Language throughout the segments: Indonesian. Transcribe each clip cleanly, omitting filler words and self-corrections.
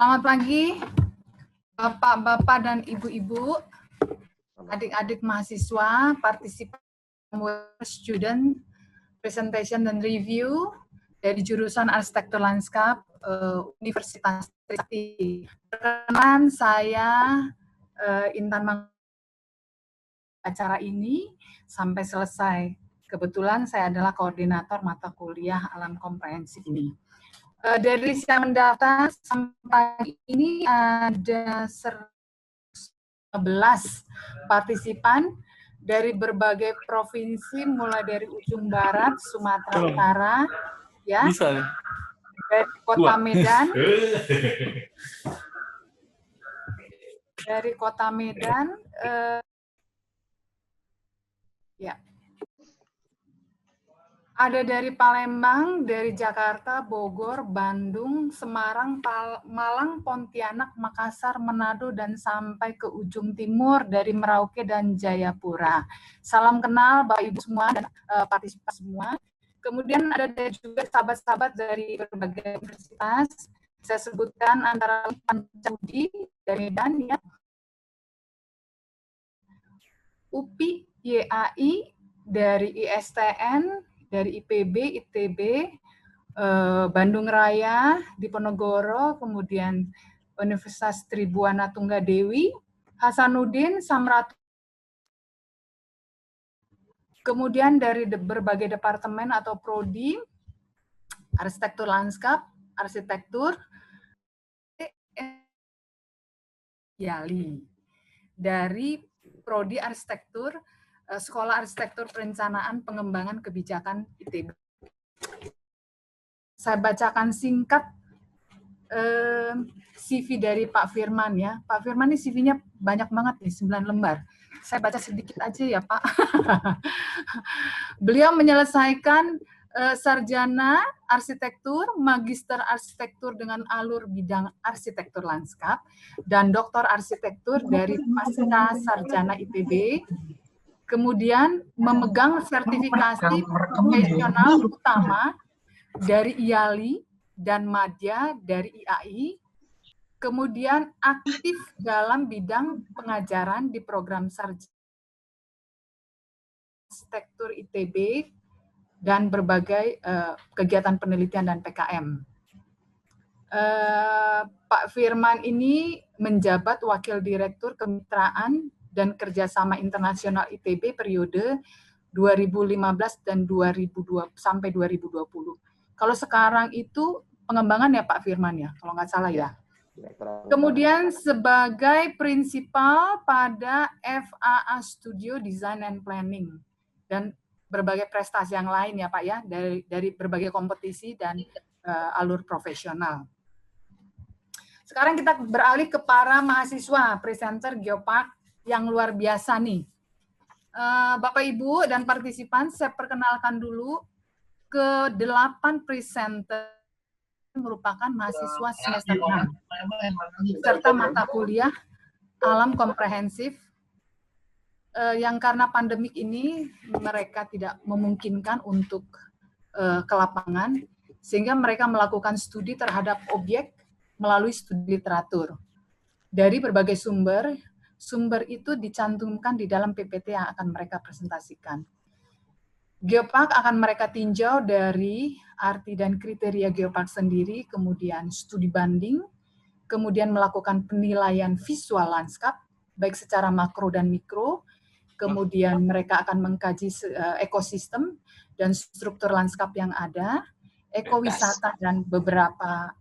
Selamat pagi, Bapak-bapak dan Ibu-ibu, adik-adik mahasiswa, partisipan student presentation dan review dari jurusan Arsitektur Lanskap Universitas Trisakti. Perkenalan, saya Intan acara ini sampai selesai. Kebetulan saya adalah koordinator mata kuliah alam komprehensif ini. Dari yang mendaftar sampai ini ada 11 partisipan dari berbagai provinsi, mulai dari ujung barat Sumatera Utara, ya, dari kota Medan, dari kota Medan, ya. Ada dari Palembang, dari Jakarta, Bogor, Bandung, Semarang, Malang, Pontianak, Makassar, Manado, dan sampai ke ujung timur dari Merauke dan Jayapura. Salam kenal Bapak Ibu semua dan partisipan semua. Kemudian ada juga sahabat-sahabat dari berbagai universitas. Saya sebutkan antara Pancabudi dari Medan, ya, UPI, YAI, dari ISTN, dari IPB, ITB, Bandung Raya, Diponegoro, kemudian Universitas Tribuana Tunggadewi, Hasanuddin, Samratulangi, kemudian dari berbagai departemen atau prodi, arsitektur lanskap, arsitektur, YALI, dari prodi arsitektur, Sekolah Arsitektur Perencanaan Pengembangan Kebijakan ITB. Saya bacakan singkat CV dari Pak Firman, ya. Pak Firman ini CV-nya banyak banget nih, 9 lembar. Saya baca sedikit aja ya Pak. Beliau menyelesaikan sarjana arsitektur, magister arsitektur dengan alur bidang arsitektur lanskap, dan doktor arsitektur dari Pasca Sarjana ITB. Kemudian memegang sertifikasi profesional utama dari IALI dan Madya dari IAI, kemudian aktif dalam bidang pengajaran di program sarjana arsitektur ITB dan berbagai kegiatan penelitian dan PKM. Pak Firman ini menjabat Wakil Direktur Kemitraan dan Kerjasama Internasional ITB periode 2015 dan 2020 sampai 2020. Kalau sekarang itu pengembangan ya Pak Firman ya, kalau nggak salah ya. Kemudian sebagai prinsipal pada FAA Studio Design and Planning dan berbagai prestasi yang lain ya Pak ya, dari berbagai kompetisi dan alur profesional. Sekarang kita beralih ke para mahasiswa presenter Geopark yang luar biasa nih. Bapak Ibu dan partisipan, saya perkenalkan dulu ke 8 presenter merupakan mahasiswa semester 6 serta mata kuliah alam komprehensif yang karena pandemik ini mereka tidak memungkinkan untuk ke lapangan, sehingga mereka melakukan studi terhadap objek melalui studi literatur. Dari berbagai sumber itu dicantumkan di dalam PPT yang akan mereka presentasikan. Geopark akan mereka tinjau dari arti dan kriteria geopark sendiri, kemudian studi banding, kemudian melakukan penilaian visual lanskap, baik secara makro dan mikro, kemudian mereka akan mengkaji ekosistem dan struktur lanskap yang ada, ekowisata, dan beberapa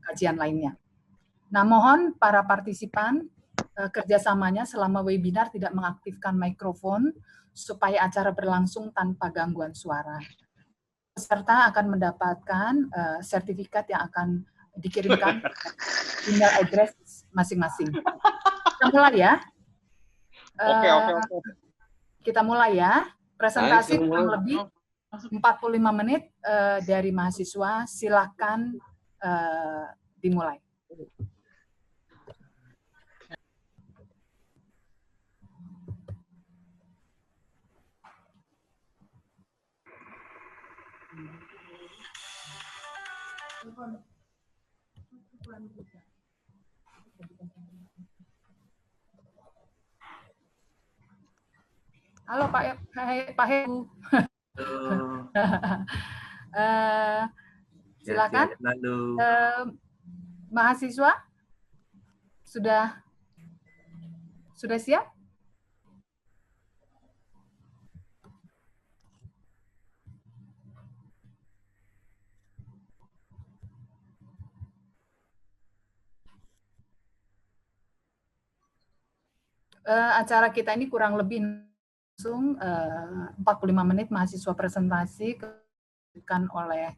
kajian lainnya. Nah, mohon para partisipan kerjasamanya selama webinar tidak mengaktifkan mikrofon supaya acara berlangsung tanpa gangguan suara. Peserta akan mendapatkan sertifikat yang akan dikirimkan email address masing-masing. Kita mulai ya. Oke. Kita mulai ya. Presentasi kurang lebih 45 menit dari mahasiswa. Silakan dimulai. Halo Pak Heru. Silakan. Mahasiswa sudah siap? Acara kita ini kurang lebih langsung 45 menit mahasiswa presentasi oleh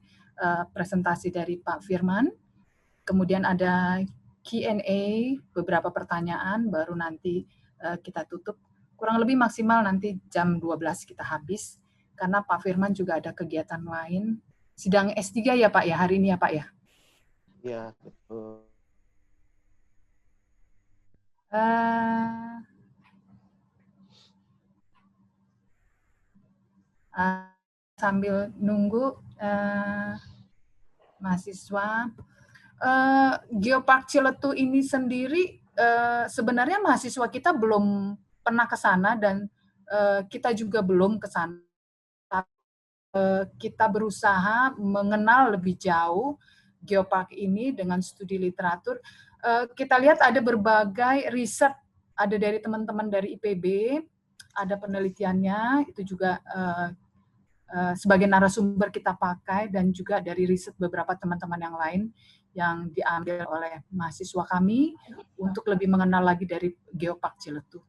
presentasi dari Pak Firman. Kemudian ada Q&A, beberapa pertanyaan, baru nanti kita tutup. Kurang lebih maksimal nanti jam 12 kita habis, karena Pak Firman juga ada kegiatan lain. Sidang S3 ya Pak ya, hari ini ya Pak ya? Iya, betul. Sambil nunggu mahasiswa, Geopark Ciletuh ini sendiri sebenarnya mahasiswa kita belum pernah ke sana dan kita juga belum ke sana. Kita berusaha mengenal lebih jauh Geopark ini dengan studi literatur. Kita lihat ada berbagai riset, ada dari teman-teman dari IPB, ada penelitiannya, itu juga sebagai narasumber kita pakai, dan juga dari riset beberapa teman-teman yang lain yang diambil oleh mahasiswa kami untuk lebih mengenal lagi dari Geopark Ciletuh.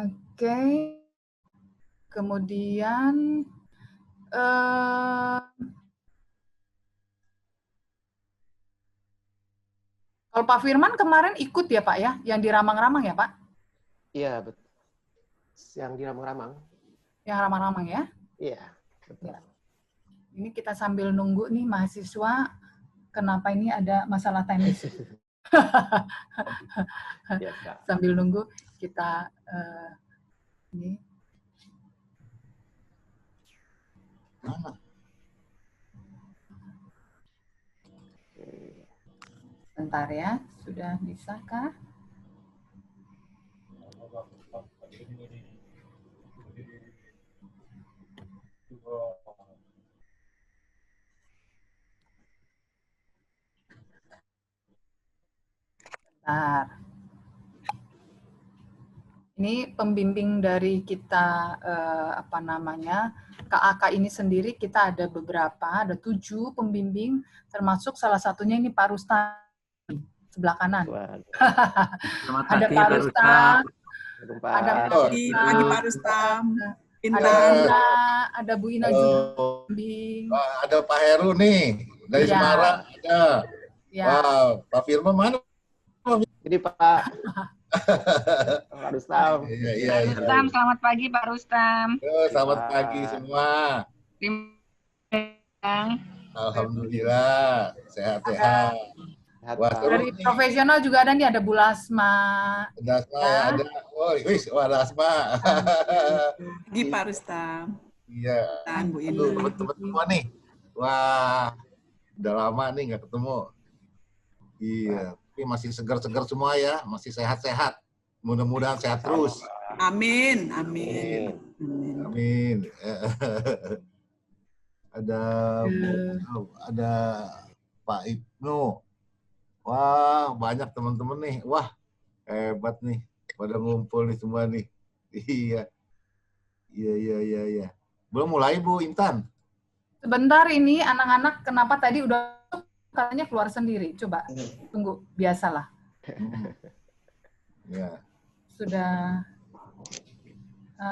Oke. Kemudian kalau Pak Firman kemarin ikut ya Pak ya, yang di Ramang-Ramang ya Pak? Iya, betul. Yang di Ramang-Ramang. Yang Ramang-Ramang ya? Iya, betul. Ya. Ini kita sambil nunggu nih mahasiswa, kenapa ini ada masalah teknis. Ya, sambil nunggu kita ini. Bentar ya, sudah bisa kah? Bentar. Ini pembimbing dari kita, apa namanya, KAK ini sendiri, kita ada beberapa, ada 7 pembimbing, termasuk salah satunya ini Pak Rustam, sebelah kanan. Ada Pak Rustam, ada Pak Rustam, ada Bu Ina juga. Ada Pak Heru nih, dari Semarang ada. Ya. Wow, Pak Firman mana? Ini Pak Rustam. Iya. Rustam, selamat pagi Pak Rustam. Selamat pagi semua. Alhamdulillah, sehat-sehat. Dari profesional juga ada nih, ada Bu Lasma. Lasma ya, ada. Wah, Lasma. Pagi Pak Rustam. Iya. Bu Ina. Teman-teman semua nih. Wah, udah lama nih nggak ketemu. Iya. Tapi masih segar-segar semua ya, masih sehat-sehat. Mudah-mudahan sehat terus. Amin. Ada Pak Ibnu. Wah, banyak teman-teman nih. Wah, hebat nih. Pada ngumpul nih semua nih. Iya. Belum mulai Bu Intan? Sebentar, ini anak-anak kenapa tadi udah katanya keluar sendiri. Coba tunggu, biasalah. Ya. Sudah.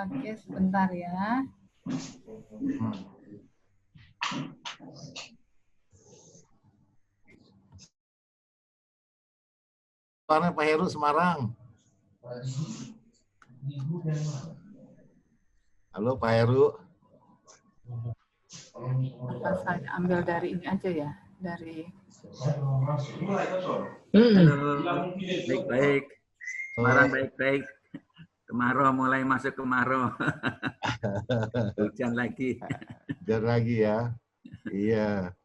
Oke, sebentar ya. Mana Pak Heru Semarang? Halo Pak Heru. Apa saya ambil dari ini aja ya, dari. Baik-baik. Semarang baik-baik. Kemarau, mulai masuk kemarau. Hujan lagi. Hujan lagi ya. Iya.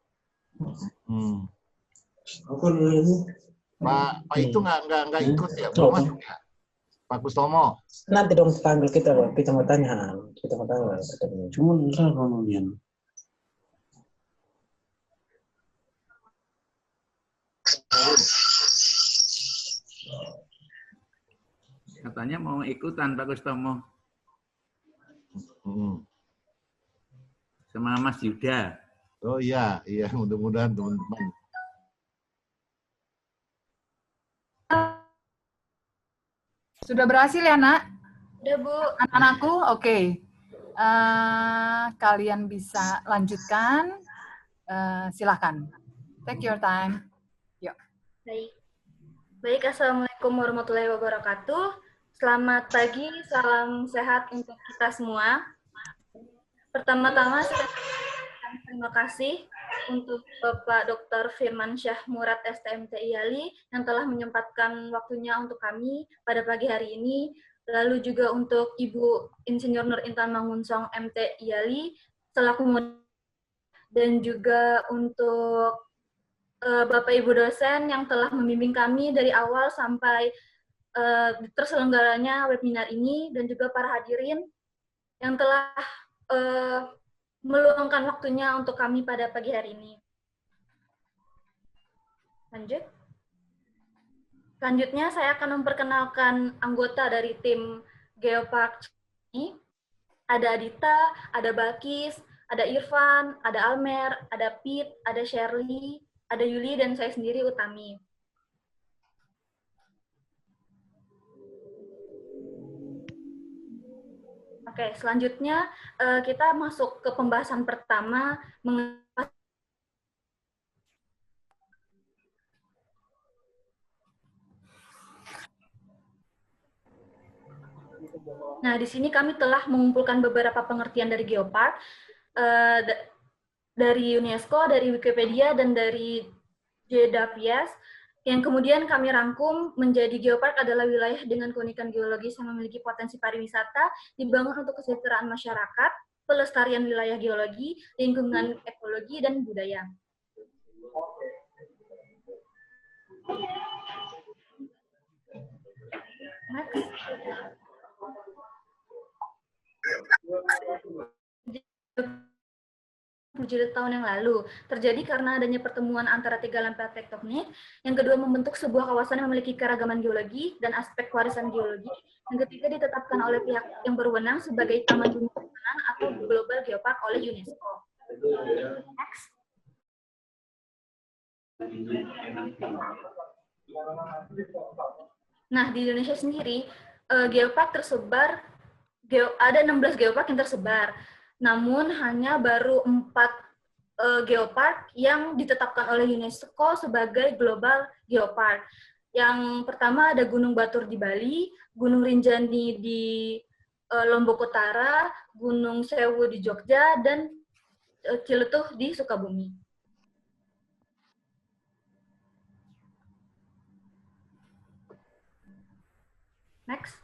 Hmm. Apa namanya? Pak itu nggak ikut ya, belum masuk ya, Pak Kustomo. Nanti dong panggil kita, Pak. Kita mau tanya. Kita mau tanya. Cuma ntar kemudian. Katanya mau ikutan Pak Kustomo Hmm. sama Mas Yuda. Oh iya, mudah-mudahan teman-teman. Sudah berhasil ya, Nak? Udah, Bu. Anak-anakku, oke. Kalian bisa lanjutkan. Silakan. Take your time. Yuk. Baik, Assalamualaikum warahmatullahi wabarakatuh. Selamat pagi, salam sehat untuk kita semua. Pertama-tama saya ucapkan terima kasih untuk Bapak Dr. Firman Syah Murad STMT IALI yang telah menyempatkan waktunya untuk kami pada pagi hari ini. Lalu juga untuk Ibu Insinyur Nur Intan Mangunsong MT IALI selaku moderator, dan juga untuk Bapak Ibu dosen yang telah membimbing kami dari awal sampai terselenggaranya webinar ini, dan juga para hadirin yang telah meluangkan waktunya untuk kami pada pagi hari ini. Selanjutnya saya akan memperkenalkan anggota dari tim Geopark ini. Ada Adita, ada Balkis, ada Irfan, ada Almer, ada Pit, ada Shirley, ada Yuli, dan saya sendiri Utami. Oke, selanjutnya kita masuk ke pembahasan pertama. Nah, di sini kami telah mengumpulkan beberapa pengertian dari Geopark, dari UNESCO, dari Wikipedia, dan dari JWS, yang kemudian kami rangkum menjadi Geopark adalah wilayah dengan keunikan geologis yang memiliki potensi pariwisata, dibangun untuk kesejahteraan masyarakat, pelestarian wilayah geologi, lingkungan ekologi, dan budaya. Next. 7 tahun yang lalu terjadi karena adanya pertemuan antara 3 lempeng tektonik. Yang kedua, membentuk sebuah kawasan yang memiliki keragaman geologi dan aspek warisan geologi. Yang ketiga, ditetapkan oleh pihak yang berwenang sebagai Taman Dunia Nasional atau Global Geopark oleh UNESCO. Next. Nah, di Indonesia sendiri geopark tersebar, ada 16 geopark yang tersebar. Namun hanya baru 4 geopark yang ditetapkan oleh UNESCO sebagai Global Geopark. Yang pertama ada Gunung Batur di Bali, Gunung Rinjani di Lombok Utara, Gunung Sewu di Jogja, dan Ciletuh di Sukabumi. Next.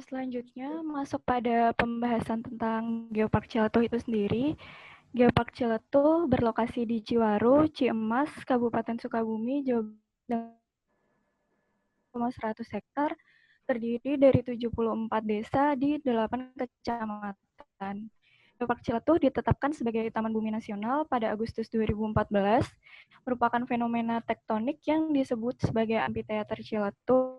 Selanjutnya masuk pada pembahasan tentang Geopark Ciletuh itu sendiri. Geopark Ciletuh berlokasi di Ciwaru, Ciemas, Kabupaten Sukabumi, Jawa Barat, 100 hektar, terdiri dari 74 desa di 8 kecamatan. Geopark Ciletuh ditetapkan sebagai Taman Bumi Nasional pada Agustus 2014, merupakan fenomena tektonik yang disebut sebagai Amphitheater Ciletuh,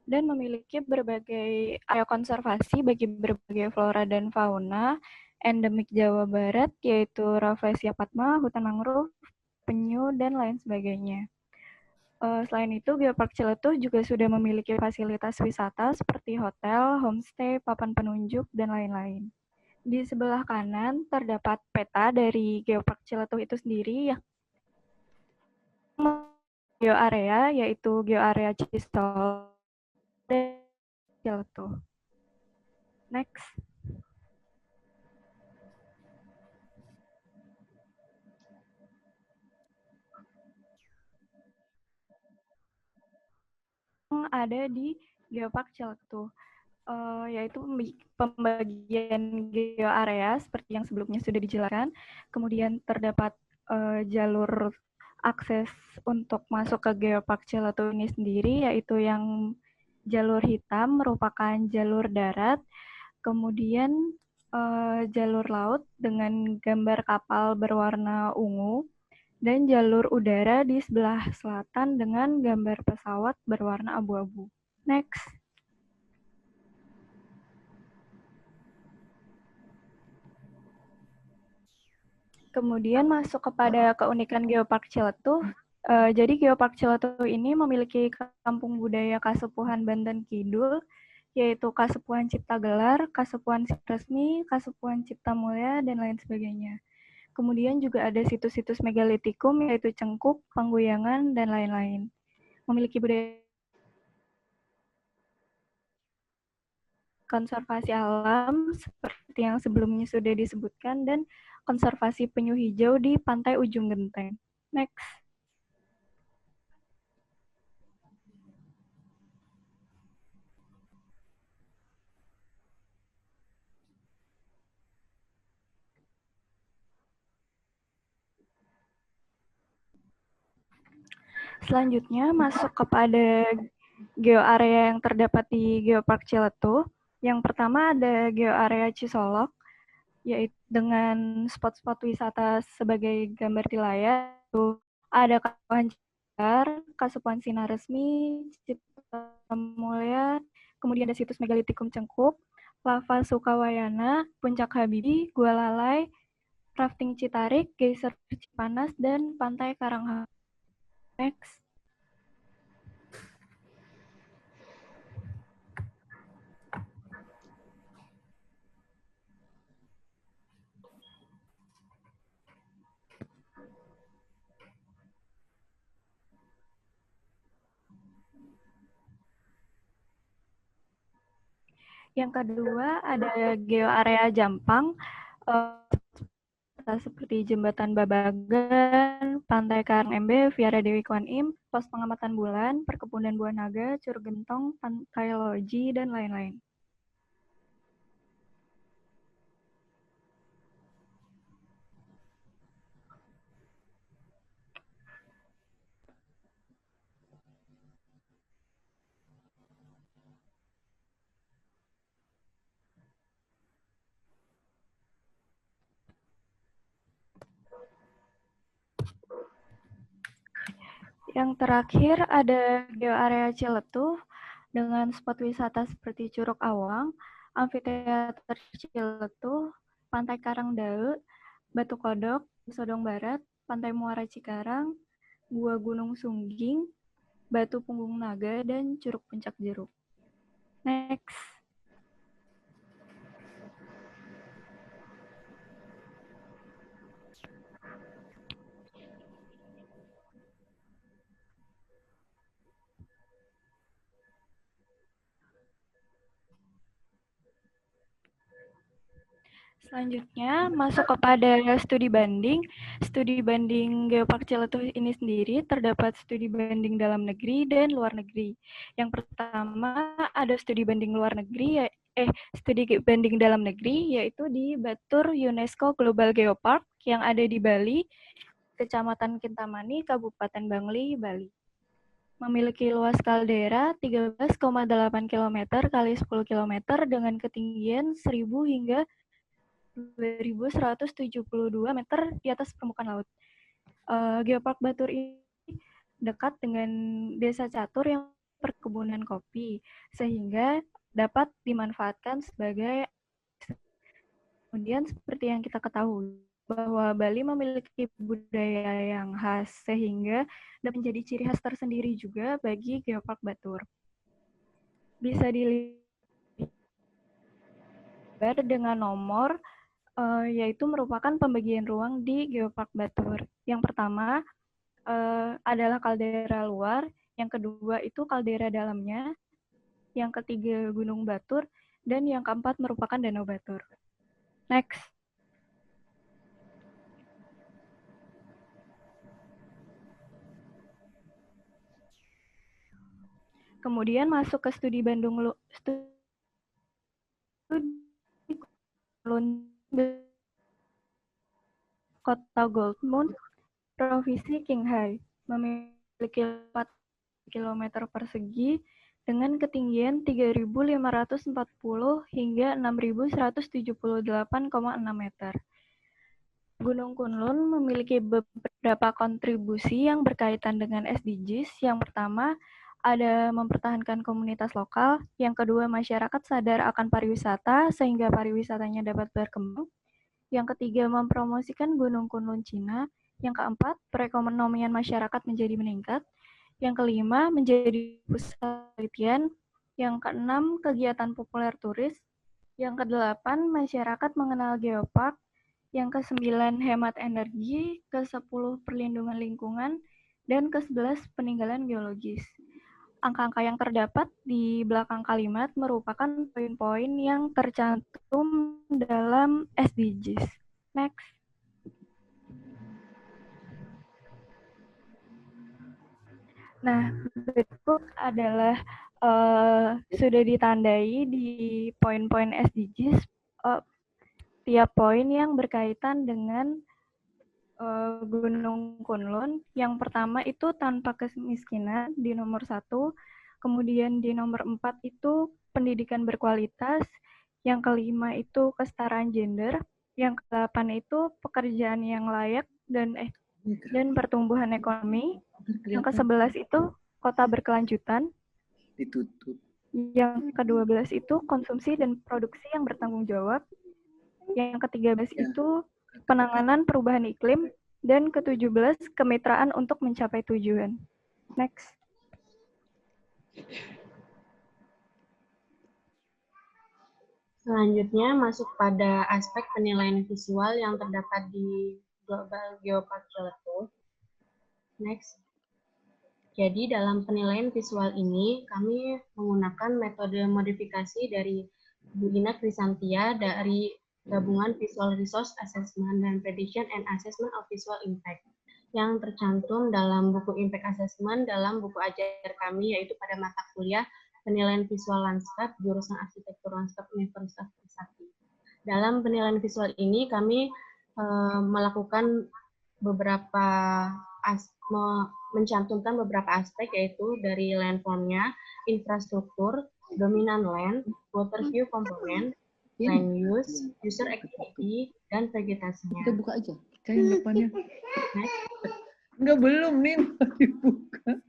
dan memiliki berbagai area konservasi bagi berbagai flora dan fauna endemik Jawa Barat, yaitu Rafflesia Padma, hutan mangrove, penyu, dan lain sebagainya. Selain itu, Geopark Ciletuh juga sudah memiliki fasilitas wisata seperti hotel, homestay, papan penunjuk, dan lain-lain. Di sebelah kanan terdapat peta dari Geopark Ciletuh itu sendiri, yang geoarea, yaitu geoarea Cisol Ciletuh. Next. yang ada di Geopark Ciletuh, yaitu pembagian geoarea seperti yang sebelumnya sudah dijelaskan. Kemudian terdapat jalur akses untuk masuk ke Geopark Ciletuh ini sendiri, yaitu yang jalur hitam merupakan jalur darat, kemudian jalur laut dengan gambar kapal berwarna ungu, dan jalur udara di sebelah selatan dengan gambar pesawat berwarna abu-abu. Next. Kemudian masuk kepada keunikan Geopark Ciletuh. Jadi Geopark Ciletuh ini memiliki kampung budaya Kasepuhan Banten Kidul, yaitu Kasepuhan Cipta Gelar, Kasepuhan Resmi, Kasepuhan Cipta Mulia, dan lain sebagainya. Kemudian juga ada situs-situs megalitikum, yaitu Cengkuk, Pangguyangan, dan lain-lain. Memiliki budaya konservasi alam seperti yang sebelumnya sudah disebutkan, dan konservasi penyu hijau di pantai ujung genteng. Next. Selanjutnya masuk kepada geoarea yang terdapat di Geopark Ciletuh. Yang pertama ada geoarea Cisolok, yaitu dengan spot-spot wisata sebagai gambar di layar. Ada Kasepuhan Cigar, Kasepuhan Sinar Resmi, Cipta Mulia, kemudian ada situs megalitikum Cengkuk, Lava Sukawayana, Puncak Habibie, Gua Lalai, Rafting Citarik, Geyser Cipanas, dan Pantai Karanghang. Next. Yang kedua ada geoarea Jampang, seperti Jembatan Babagan, Pantai Karangembé, Viara Dewi Kwan Im, Pos Pengamatan Bulan, Perkebunan Buah Naga, Curug Gentong, Pantai Loji, dan lain-lain. Yang terakhir ada geoarea Ciletuh dengan spot wisata seperti Curug Awang, Amfiteater Ciletuh, Pantai Karangdaeu, Batu Kodok, Sodong Barat, Pantai Muara Cikarang, Gua Gunung Sungging, Batu Punggung Naga, dan Curug Puncak Jeruk. Next. Selanjutnya masuk kepada studi banding. Studi banding Geopark Ciletuh ini sendiri terdapat studi banding dalam negeri dan luar negeri. Yang pertama ada studi banding luar negeri, studi banding dalam negeri, yaitu di Batur UNESCO Global Geopark yang ada di Bali, Kecamatan Kintamani, Kabupaten Bangli, Bali. Memiliki luas kaldera 13,8 km x 10 km dengan ketinggian 1000 hingga 2172 meter di atas permukaan laut. Geopark Batur ini dekat dengan Desa Catur yang perkebunan kopi, sehingga dapat dimanfaatkan sebagai. Kemudian seperti yang kita ketahui, bahwa Bali memiliki budaya yang khas, sehingga dapat menjadi ciri khas tersendiri juga bagi Geopark Batur. Bisa dilihat dengan nomor, yaitu merupakan pembagian ruang di Geopark Batur. Yang pertama adalah kaldera luar, yang kedua itu kaldera dalamnya, yang ketiga Gunung Batur, dan yang keempat merupakan Danau Batur. Next. Kemudian masuk ke studi Bandung Kota Goldmoon, Provinsi Qinghai, memiliki 4 km persegi dengan ketinggian 3.540 hingga 6.178,6 meter. Gunung Kunlun memiliki beberapa kontribusi yang berkaitan dengan SDGs. Yang pertama, ada mempertahankan komunitas lokal. Yang kedua, masyarakat sadar akan pariwisata sehingga pariwisatanya dapat berkembang. Yang ketiga, mempromosikan Gunung Kunlun Cina. Yang keempat, perekonomian masyarakat menjadi meningkat. Yang kelima, menjadi pusat penelitian. Yang keenam, kegiatan populer turis. Yang kedelapan, masyarakat mengenal geopark. Yang ke-9, hemat energi. Ke-10, perlindungan lingkungan. Dan ke-11, peninggalan geologis. Angka-angka yang terdapat di belakang kalimat merupakan poin-poin yang tercantum dalam SDGs. Next. Nah, berikut adalah sudah ditandai di poin-poin SDGs tiap poin yang berkaitan dengan Gunung Kunlun. Yang pertama itu tanpa kemiskinan di nomor 1, kemudian di nomor 4 itu pendidikan berkualitas, yang kelima itu kesetaraan gender, yang ke-8 itu pekerjaan yang layak dan pertumbuhan ekonomi, yang ke-11 itu kota berkelanjutan, Ditutup. yang ke-12 itu konsumsi dan produksi yang bertanggung jawab, yang ke-13 itu penanganan perubahan iklim, dan ke-17 kemitraan untuk mencapai tujuan. Next. Selanjutnya masuk pada aspek penilaian visual yang terdapat di Global Geopark Ciletuh. Next. Jadi dalam penilaian visual ini kami menggunakan metode modifikasi dari Bu Ina Krisantia dari Gabungan Visual Resource Assessment dan Prediction and Assessment of Visual Impact yang tercantum dalam buku Impact Assessment dalam buku ajar kami, yaitu pada mata kuliah Penilaian Visual Lanskap jurusan Arsitektur Lanskap Universitas Trisakti. Dalam penilaian visual ini kami melakukan beberapa mencantumkan beberapa aspek, yaitu dari landform-nya, infrastruktur, dominan land, water view component, land use, user activity, dan vegetasinya. Kita buka aja. Kayak depannya. Enggak, belum, Nin. Dibuka.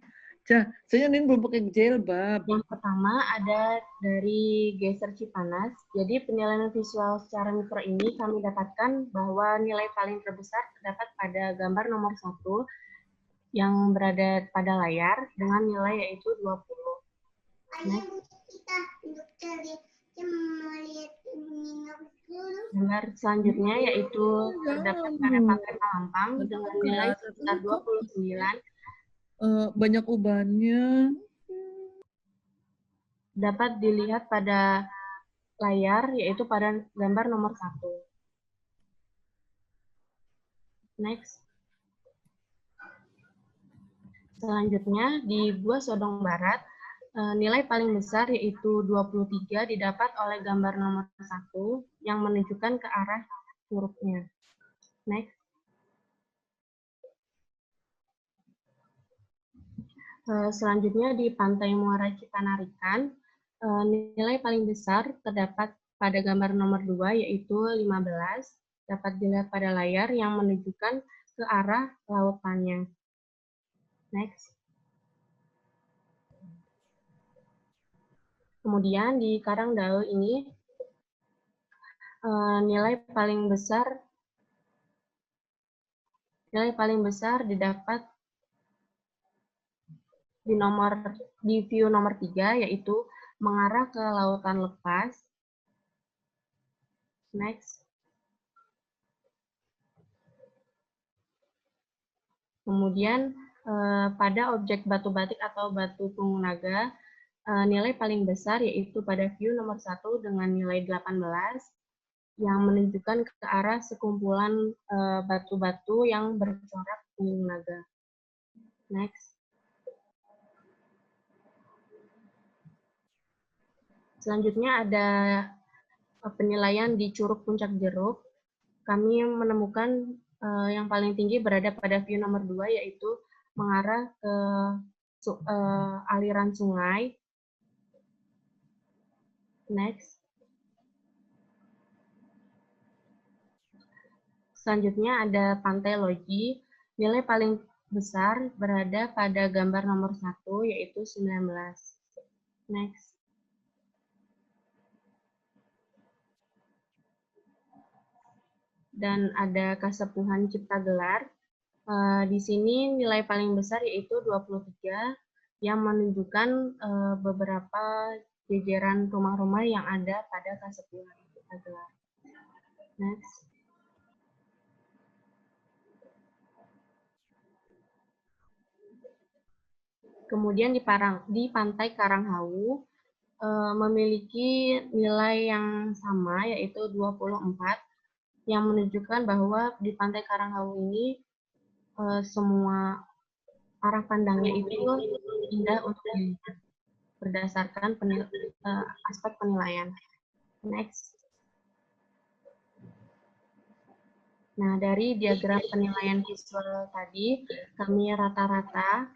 Saya Nin belum pakai jilbab. Yang pertama ada dari Geser Cipanas. Jadi penilaian visual secara mikro ini kami dapatkan bahwa nilai paling terbesar terdapat pada gambar nomor 1 yang berada pada layar dengan nilai yaitu 20. Gambar selanjutnya yaitu terdapat pada paket Malampang dengan nilai sekitar 29. Banyak ubannya. Dapat dilihat pada layar, yaitu pada gambar nomor 1. Next. Selanjutnya, di Gua Sodong Barat, nilai paling besar yaitu 23 didapat oleh gambar nomor 1 yang menunjukkan ke arah hurufnya. Next. Selanjutnya di Pantai Muara Cipanarikan, nilai paling besar terdapat pada gambar nomor 2 yaitu 15, dapat dilihat pada layar yang menunjukkan ke arah lautannya. Next. Kemudian di Karangdao ini nilai paling besar didapat di view nomor 3 yaitu mengarah ke lautan lepas. Next. Kemudian pada objek batu batik atau batu Pungunaga, nilai paling besar yaitu pada view nomor 1 dengan nilai 18 yang menunjukkan ke arah sekumpulan batu-batu yang bercorak Pungunaga. Next. Selanjutnya ada penilaian di Curug Puncak Jeruk. Kami menemukan yang paling tinggi berada pada view nomor 2, yaitu mengarah ke aliran sungai. Next. Selanjutnya ada Pantai Loji. Nilai paling besar berada pada gambar nomor 1, yaitu 19. Next. Dan ada Kasepuhan Cipta Gelar. Di sini nilai paling besar yaitu 23, yang menunjukkan beberapa jajaran rumah-rumah yang ada pada Kasepuhan Cipta Gelar. Next. Kemudian di Pantai Karanghawu memiliki nilai yang sama, yaitu 24, yang menunjukkan bahwa di Pantai Karanghawu ini semua arah pandangnya itu indah untuk dilihat berdasarkan aspek penilaian. Next. Nah, dari diagram penilaian visual tadi, kami rata-rata.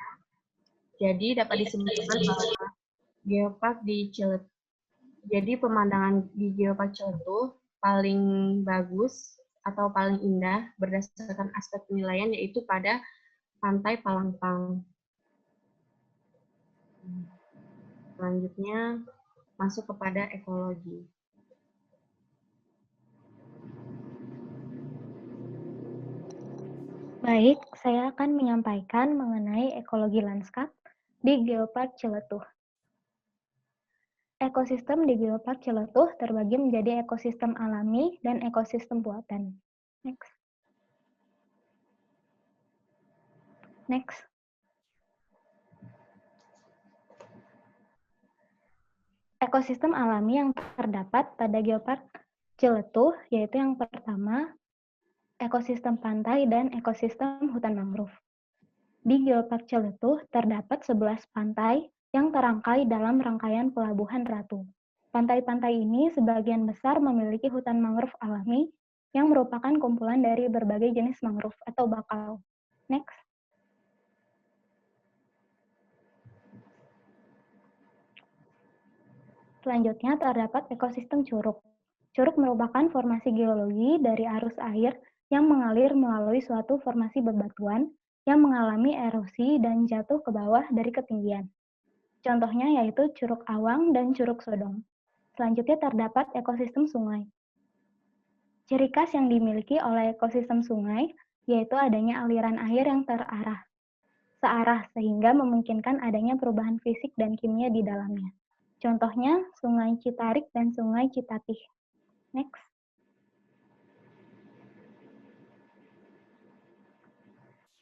Jadi dapat disimpulkan bahwa Geopark di Ciletuh, jadi pemandangan di Geopark Ciletuh paling bagus atau paling indah berdasarkan aspek penilaian yaitu pada Pantai Palangpang. Selanjutnya masuk kepada ekologi. Baik, saya akan menyampaikan mengenai ekologi lanskap di Geopark Ciletuh. Ekosistem di Geopark Ciletuh terbagi menjadi ekosistem alami dan ekosistem buatan. Next. Next. Ekosistem alami yang terdapat pada Geopark Ciletuh yaitu yang pertama, ekosistem pantai dan ekosistem hutan mangrove. Di Geopark Ciletuh terdapat 11 pantai yang terangkai dalam rangkaian Pelabuhan Ratu. Pantai-pantai ini sebagian besar memiliki hutan mangrove alami yang merupakan kumpulan dari berbagai jenis mangrove atau bakau. Next. Selanjutnya terdapat ekosistem curug. Curug merupakan formasi geologi dari arus air yang mengalir melalui suatu formasi bebatuan yang mengalami erosi dan jatuh ke bawah dari ketinggian. Contohnya yaitu Curug Awang dan Curug Sodong. Selanjutnya terdapat ekosistem sungai. Ciri khas yang dimiliki oleh ekosistem sungai yaitu adanya aliran air yang searah sehingga memungkinkan adanya perubahan fisik dan kimia di dalamnya. Contohnya Sungai Citarik dan Sungai Citatih. Next.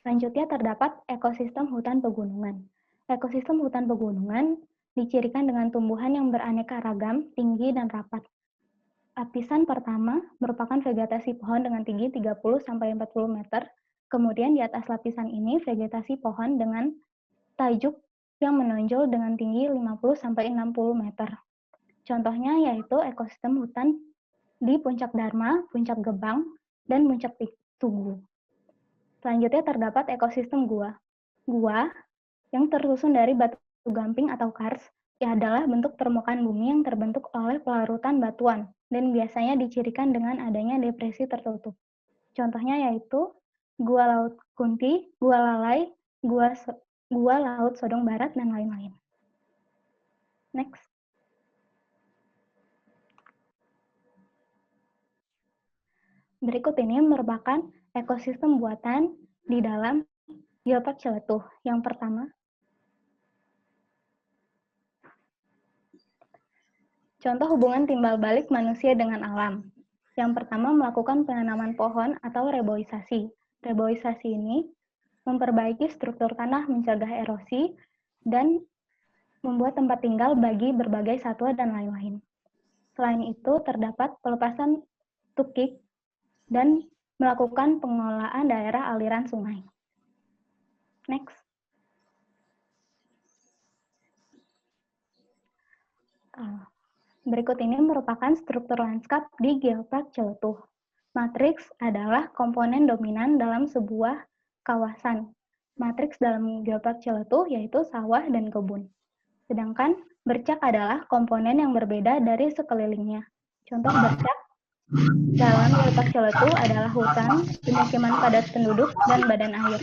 Selanjutnya terdapat ekosistem hutan pegunungan. Ekosistem hutan pegunungan dicirikan dengan tumbuhan yang beraneka ragam, tinggi, dan rapat. Lapisan pertama merupakan vegetasi pohon dengan tinggi 30-40 meter. Kemudian di atas lapisan ini vegetasi pohon dengan tajuk yang menonjol dengan tinggi 50-60 meter. Contohnya yaitu ekosistem hutan di Puncak Dharma, Puncak Gebang, dan Puncak Tugu. Selanjutnya terdapat ekosistem gua. Gua yang tersusun dari batu gamping atau kars adalah bentuk permukaan bumi yang terbentuk oleh pelarutan batuan dan biasanya dicirikan dengan adanya depresi tertutup. Contohnya yaitu Gua Laut Kunti, Gua Lalai, Gua Laut Sodong Barat, dan lain-lain. Next. Berikut ini merupakan ekosistem buatan di dalam Geopark Ciletuh. Yang pertama, contoh hubungan timbal balik manusia dengan alam. Yang pertama, melakukan penanaman pohon atau reboisasi. Reboisasi ini memperbaiki struktur tanah, mencegah erosi, dan membuat tempat tinggal bagi berbagai satwa dan lain-lain. Selain itu, terdapat pelepasan tukik dan melakukan pengelolaan daerah aliran sungai. Next. Berikut ini merupakan struktur lanskap di Geopark Ciletuh. Matriks adalah komponen dominan dalam sebuah kawasan. Matriks dalam Geopark Ciletuh yaitu sawah dan kebun. Sedangkan bercak adalah komponen yang berbeda dari sekelilingnya. Contoh bercak dalam Geopark Ciletuh adalah hutan, pemukiman padat penduduk, dan badan air.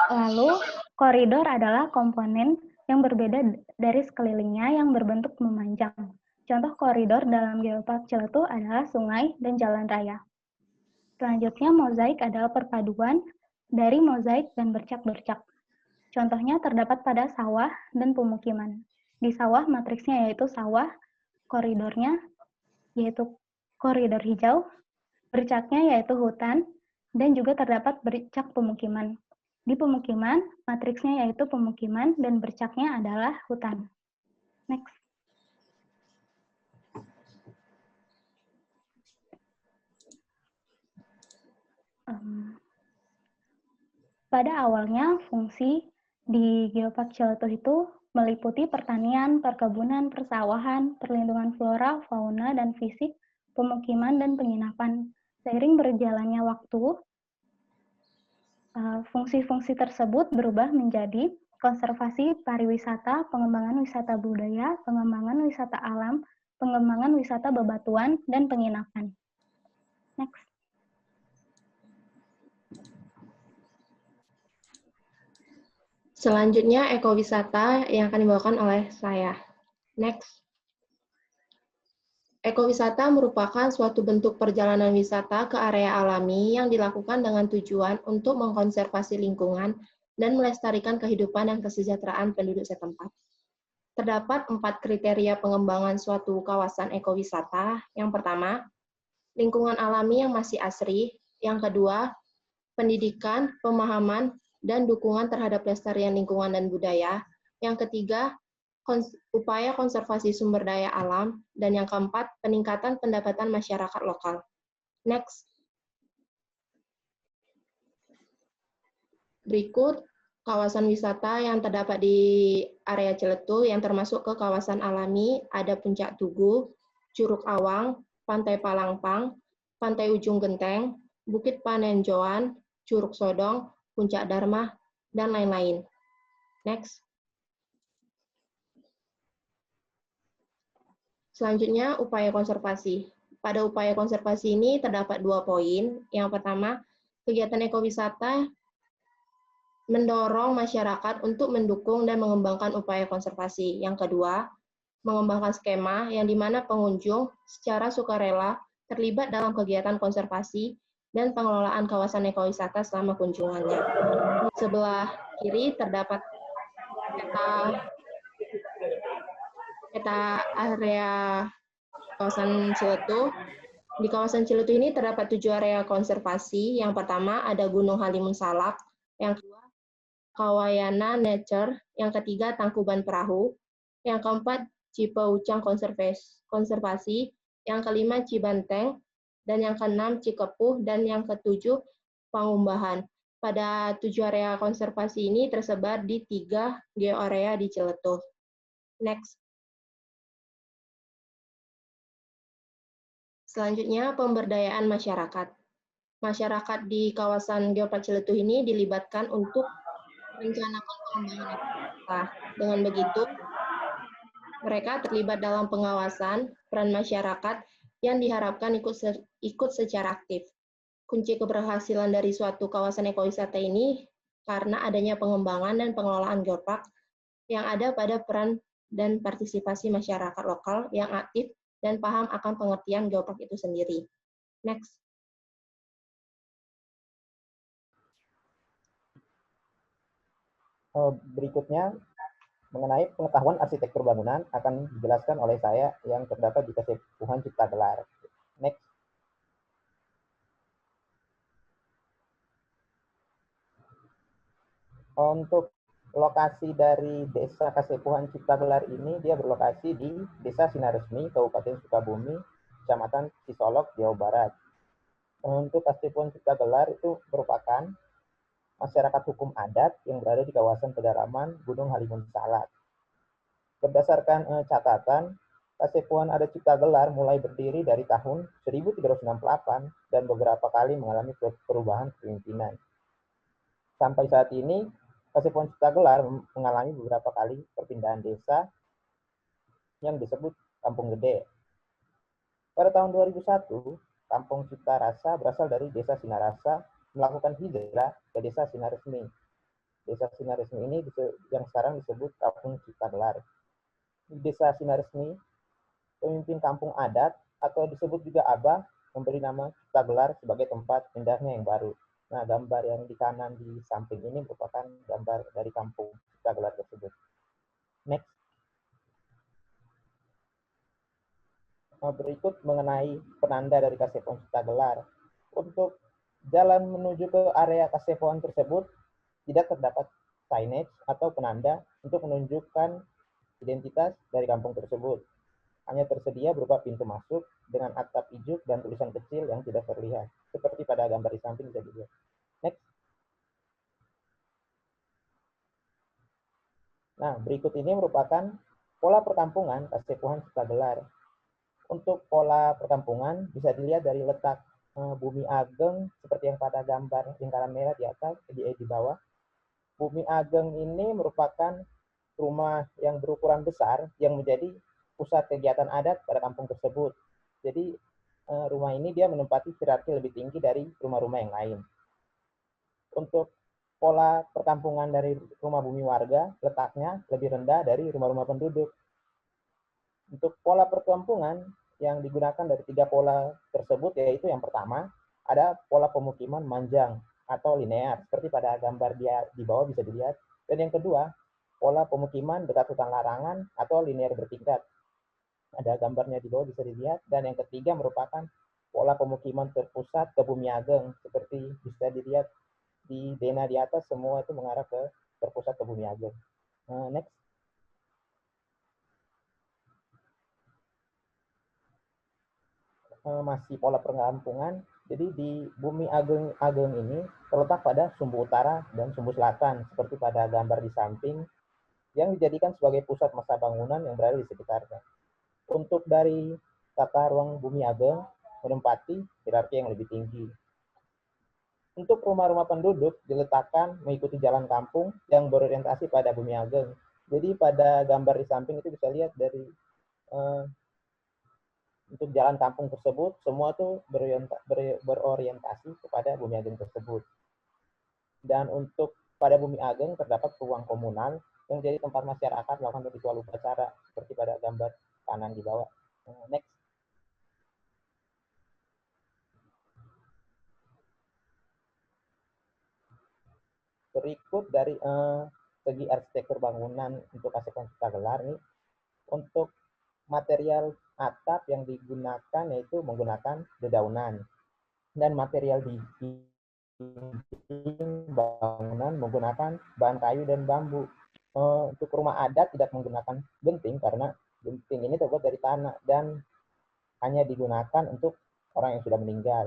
Lalu, koridor adalah komponen yang berbeda dari sekelilingnya yang berbentuk memanjang. Contoh koridor dalam Geopark Ciletuh adalah sungai dan jalan raya. Selanjutnya, mozaik adalah perpaduan dari mozaik dan bercak-bercak. Contohnya terdapat pada sawah dan pemukiman. Di sawah, matriksnya yaitu sawah, koridornya yaitu koridor hijau, bercaknya yaitu hutan, dan juga terdapat bercak pemukiman. Di pemukiman, matriksnya yaitu pemukiman dan bercaknya adalah hutan. Next. Pada awalnya, fungsi di Geopark Ciletuh itu meliputi pertanian, perkebunan, persawahan, perlindungan flora, fauna, dan fisik, pemukiman, dan penginapan. Seiring berjalannya waktu, fungsi-fungsi tersebut berubah menjadi konservasi pariwisata, pengembangan wisata budaya, pengembangan wisata alam, pengembangan wisata bebatuan, dan penginapan. Next. Selanjutnya, ekowisata yang akan dibawakan oleh saya. Next. Ekowisata merupakan suatu bentuk perjalanan wisata ke area alami yang dilakukan dengan tujuan untuk mengkonservasi lingkungan dan melestarikan kehidupan dan kesejahteraan penduduk setempat. Terdapat 4 kriteria pengembangan suatu kawasan ekowisata. Yang pertama, lingkungan alami yang masih asri. Yang kedua, pendidikan, pemahaman, dan dukungan terhadap pelestarian lingkungan dan budaya. Yang ketiga, upaya konservasi sumber daya alam. Dan yang keempat, peningkatan pendapatan masyarakat lokal. Next. Berikut kawasan wisata yang terdapat di area Ciletuh yang termasuk ke kawasan alami, ada Puncak Tugu, Curug Awang, Pantai Palangpang, Pantai Ujung Genteng, Bukit Panenjoan, Curug Sodong, Puncak Dharma, dan lain-lain. Next. Selanjutnya, upaya konservasi. Pada upaya konservasi ini terdapat 2 poin. Yang pertama, kegiatan ekowisata mendorong masyarakat untuk mendukung dan mengembangkan upaya konservasi. Yang kedua, mengembangkan skema yang di mana pengunjung secara sukarela terlibat dalam kegiatan konservasi dan pengelolaan kawasan ekowisata selama kunjungannya. Sebelah kiri terdapat peta area kawasan Ciletuh. Di kawasan Ciletuh ini terdapat 7 area konservasi. Yang pertama ada Gunung Halimun Salak, yang kedua Kawayana Nature, yang ketiga Tangkuban Perahu, yang keempat Cipeucang Konservasi, yang kelima Cibanteng, dan yang keenam Cikepuh, dan yang ketujuh Pangumbahan. Pada 7 area konservasi ini tersebar di 3 geoarea di Ciletuh. Next. Selanjutnya, pemberdayaan masyarakat. Masyarakat di kawasan Geopark Ciletuh ini dilibatkan untuk merencanakan pengembangan ekowisata. Dengan begitu, mereka terlibat dalam pengawasan peran masyarakat yang diharapkan ikut secara aktif. Kunci keberhasilan dari suatu kawasan ekowisata ini karena adanya pengembangan dan pengelolaan geopark yang ada pada peran dan partisipasi masyarakat lokal yang aktif dan paham akan pengertian geopark itu sendiri. Next. Berikutnya, mengenai pengetahuan arsitektur bangunan akan dijelaskan oleh saya yang terdapat di Kesepuhan Cipta Gelar. Next. Untuk lokasi dari Desa Kesepuhan Cipta Gelar ini, dia berlokasi di Desa Sinar Resmi, Kabupaten Sukabumi, Kecamatan Cisolok, Jawa Barat. Untuk Kasepuhan Cipta Gelar itu merupakan masyarakat hukum adat yang berada di kawasan pedalaman Gunung Halimun Salak. Berdasarkan catatan, Kasepuhan Adat Cipta Gelar mulai berdiri dari tahun 1368 dan beberapa kali mengalami perubahan kepemimpinan. Sampai saat ini, Kasepuhan Cipta Gelar mengalami beberapa kali perpindahan desa yang disebut Kampung Gede. Pada tahun 2001, Kampung Cipta Rasa berasal dari Desa Sinarasa melakukan hijrah ke Desa Sinaresmi. Desa Sinaresmi ini yang sekarang disebut Kampung Cipta Gelar. Di Desa Sinaresmi, pemimpin kampung adat atau disebut juga Abah memberi nama Cipta Gelar sebagai tempat pindahnya yang baru. Nah, gambar yang di kanan di samping ini merupakan gambar dari kampung Cipta Gelar tersebut. Next. Berikut mengenai penanda dari Kasepuhan Cipta Gelar. Untuk jalan menuju ke area Kasepuhan tersebut tidak terdapat signage atau penanda untuk menunjukkan identitas dari kampung tersebut. Hanya tersedia berupa pintu masuk dengan atap ijuk dan tulisan kecil yang tidak terlihat, seperti pada gambar di samping bisa dilihat. Next. Nah, berikut ini merupakan pola perkampungan Kasepuhan Cipta Gelar. Untuk pola perkampungan bisa dilihat dari letak bumi ageng seperti yang pada gambar lingkaran merah di atas, di bawah. Bumi ageng ini merupakan rumah yang berukuran besar yang menjadi pusat kegiatan adat pada kampung tersebut. Jadi rumah ini dia menempati hierarki lebih tinggi dari rumah-rumah yang lain. Untuk pola perkampungan dari rumah bumi warga, letaknya lebih rendah dari rumah-rumah penduduk. Untuk pola perkampungan yang digunakan dari 3 pola tersebut, yaitu yang pertama, ada pola pemukiman manjang atau linear, seperti pada gambar di bawah bisa dilihat. Dan yang kedua, pola pemukiman dekat hutan larangan atau linear bertingkat. Ada gambarnya di bawah bisa dilihat. Dan yang ketiga merupakan pola pemukiman terpusat ke Bumi Ageng, seperti bisa dilihat di Dena di atas, semua itu mengarah ke terpusat ke Bumi Ageng. Next. Masih pola perkampungan. Jadi di Bumi Ageng ini terletak pada sumbu utara dan sumbu selatan, seperti pada gambar di samping, yang dijadikan sebagai pusat masa bangunan yang berada di sekitarnya. Untuk dari tata ruang Bumi Ageng menempati hierarki yang lebih tinggi. Untuk rumah-rumah penduduk diletakkan mengikuti jalan kampung yang berorientasi pada Bumi Ageng. Jadi pada gambar di samping itu bisa lihat dari untuk jalan kampung tersebut, semua tuh berorientasi kepada Bumi Ageng tersebut. Dan untuk pada Bumi Ageng terdapat ruang komunal yang jadi tempat masyarakat melakukan ritual upacara, seperti pada gambar kanan di bawah. Next. Berikut dari segi arsitektur bangunan untuk Kasepuhan Cipta Gelar ini, untuk material atap yang digunakan yaitu menggunakan dedaunan, dan material di bangunan menggunakan bahan kayu dan bambu. Untuk rumah adat tidak menggunakan genting karena genting ini terbuat dari tanah dan hanya digunakan untuk orang yang sudah meninggal.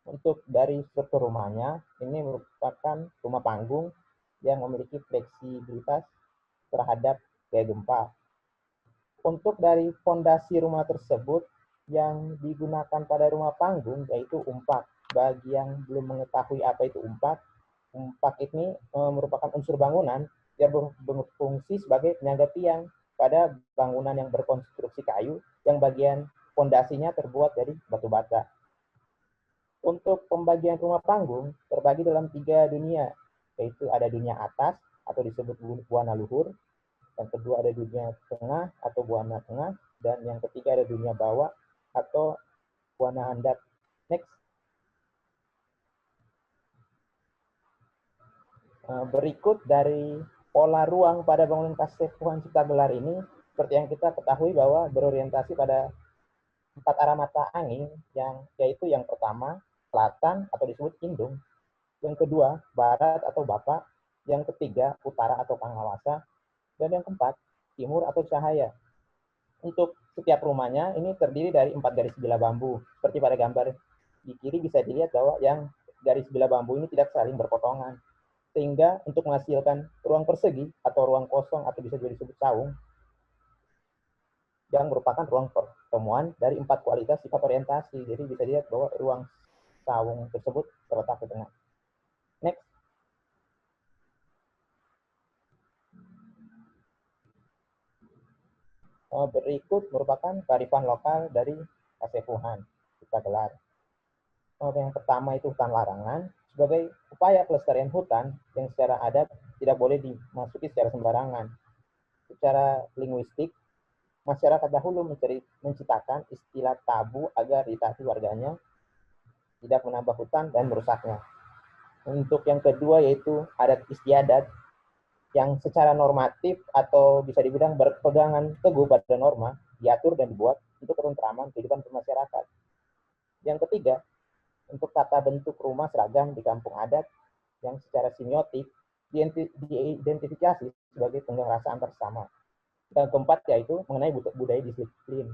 Untuk dari struktur rumahnya, ini merupakan rumah panggung yang memiliki fleksibilitas terhadap gaya gempa. Untuk dari fondasi rumah tersebut yang digunakan pada rumah panggung yaitu umpak. Bagi yang belum mengetahui apa itu umpak ini merupakan unsur bangunan yang berfungsi sebagai penyangga tiang pada bangunan yang berkonstruksi kayu yang bagian fondasinya terbuat dari batu bata. Untuk pembagian rumah panggung terbagi dalam 3 dunia, yaitu ada dunia atas atau disebut buana luhur, yang kedua ada dunia tengah atau buana tengah, dan yang ketiga ada dunia bawah atau buana handap. Next. Berikut dari pola ruang pada bangunan Kasepuhan Cipta Gelar ini, seperti yang kita ketahui bahwa berorientasi pada 4 arah mata angin, yaitu yang pertama selatan atau disebut indung, yang kedua barat atau bapak, yang ketiga utara atau panglawasa, dan yang keempat timur atau cahaya. Untuk setiap rumahnya ini terdiri dari 4 garis bilah bambu, seperti pada gambar di kiri bisa dilihat bahwa yang garis bilah bambu ini tidak saling berpotongan. Sehingga untuk menghasilkan ruang persegi atau ruang kosong atau bisa juga disebut saung, yang merupakan ruang pertemuan dari 4 kualitas sifat orientasi. Jadi bisa dilihat bahwa ruang saung tersebut terletak di tengah. Next. Berikut merupakan kearifan lokal dari Kasepuhan kita gelar. Yang pertama itu hutan larangan sebagai upaya pelestarian hutan yang secara adat tidak boleh dimasuki secara sembarangan. Secara linguistik, masyarakat dahulu menciptakan istilah tabu agar ditaati warganya, tidak menambah hutan dan merusaknya. Untuk yang kedua yaitu adat istiadat, yang secara normatif atau bisa dibilang berpegangan teguh pada norma, diatur dan dibuat untuk ketentraman kehidupan bermasyarakat. Yang ketiga, untuk tata bentuk rumah seragam di kampung adat yang secara semiotik diidentifikasi sebagai tenggang rasa antar sesama. Dan keempat yaitu mengenai budaya disiplin.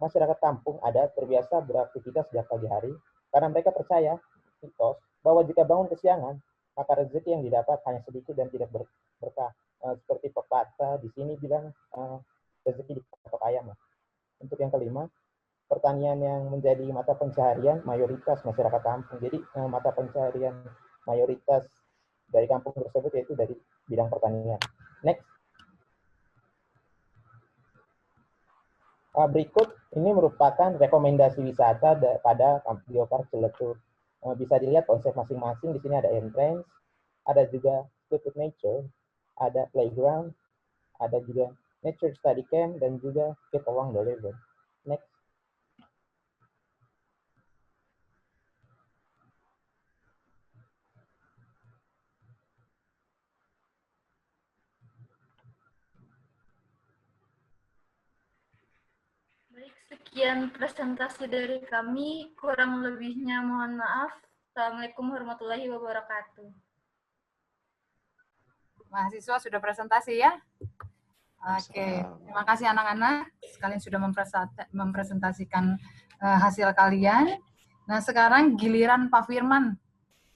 Masyarakat kampung adat terbiasa beraktivitas sejak pagi hari karena mereka percaya mitos bahwa jika bangun kesiangan, maka rezeki yang didapat hanya sedikit dan tidak berkah. Seperti pepatah di sini bilang rezeki di patok ayam. Untuk yang kelima, pertanian yang menjadi mata pencaharian mayoritas masyarakat kampung. Jadi mata pencaharian mayoritas dari kampung tersebut yaitu dari bidang pertanian. Next. Berikut ini merupakan rekomendasi wisata pada Geopark Ciletuh. Bisa dilihat konsep masing-masing. Di sini ada entrance, ada juga Stupid Nature, ada playground, ada juga nature study camp, dan juga keep along the river. Next. Baik, sekian presentasi dari kami. Kurang lebihnya mohon maaf. Assalamualaikum warahmatullahi wabarakatuh. Mahasiswa sudah presentasi ya? Oke, terima kasih anak-anak. Sekalian sudah mempresentasikan hasil kalian. Nah, sekarang giliran Pak Firman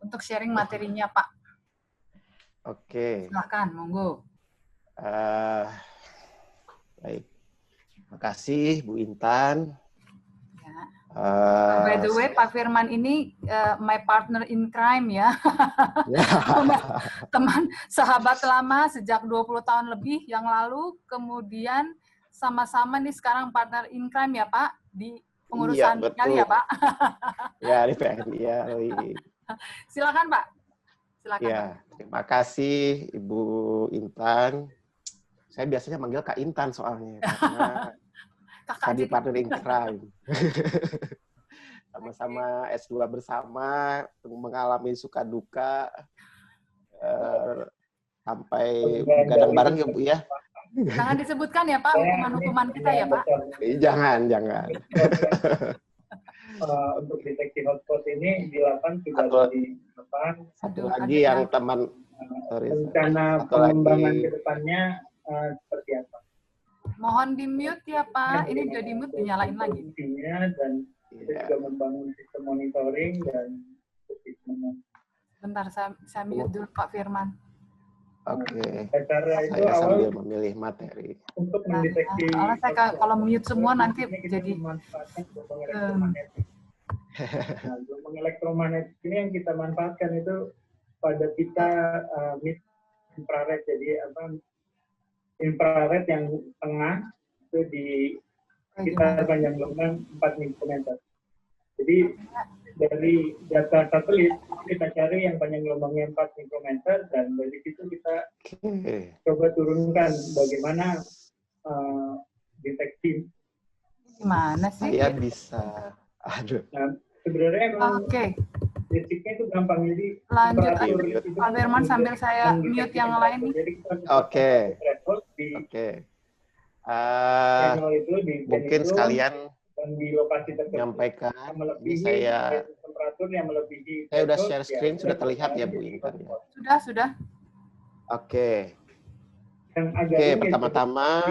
untuk sharing materinya, Pak. Oke. Silakan, monggo. Baik. Terima kasih, Bu Intan. By the way, Pak Firman ini my partner in crime ya. Teman sahabat lama sejak 20 tahun lebih yang lalu, kemudian sama-sama nih sekarang partner in crime ya Pak, di pengurusan kali ya Pak. Ya, di PNI ya. Silakan Pak. Silakan. Ya, terima kasih Ibu Intan. Saya biasanya manggil Kak Intan soalnya, karena tadi partner in crime. Sama-sama S2 bersama, mengalami suka duka, sampai begadang bareng ya Bu ya. Jangan disebutkan ya Pak, hukuman-hukuman kita ya Pak. Jangan. Untuk deteksi hotspot ini di 8 sudah di depan. Satu lagi yang teman, rencana pengembangan ke depannya seperti apa? Mohon di-mute ya Pak. Ini udah di-mute, dinyalain lagi. Dan kita juga membangun sistem monitoring dan bentar, saya mute dulu Pak Firman. Oke. Cara itu saya awal sambil memilih materi. untuk mendeteksi. Saya kalau mute semua nanti jadi gelombang elektromagnetik ini yang kita manfaatkan itu pada kita infrared. Jadi infrared yang tengah itu di sekitar panjang gelombang 4 mikrometer. Jadi dari data satelit kita cari yang panjang gelombangnya 4 mikrometer dan dari situ kita coba turunkan bagaimana deteksi. Gimana sih? Saya bisa. Aduh. Nah, sebenarnya memang basicnya itu gampang. Jadi lanjut Pak Firman sambil saya mute yang lain nih. Oke. Mungkin sekalian di lokasi menyampaikan saya udah share screen, sudah terlihat ya Bu Intan ya? Sudah. Oke. Pertama-tama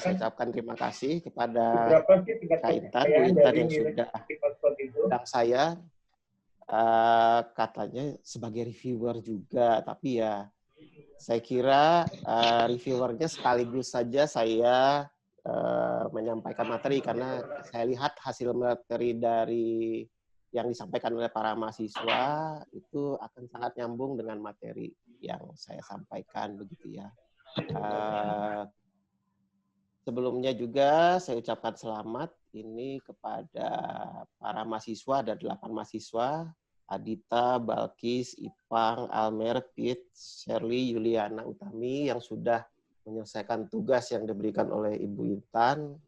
saya ucapkan terima kasih kepada Kak Intan, Bu Intan yang sudah bidang saya, katanya sebagai reviewer juga, tapi ya saya kira reviewernya sekaligus saja saya menyampaikan materi, karena saya lihat hasil materi dari yang disampaikan oleh para mahasiswa itu akan sangat nyambung dengan materi yang saya sampaikan, begitu ya. Sebelumnya juga saya ucapkan selamat ini kepada para mahasiswa, ada 8 mahasiswa, Adita, Balkis, Ipang, Almer, Pit, Shirley, Yuliana, Utami yang sudah menyelesaikan tugas yang diberikan oleh Ibu Intan.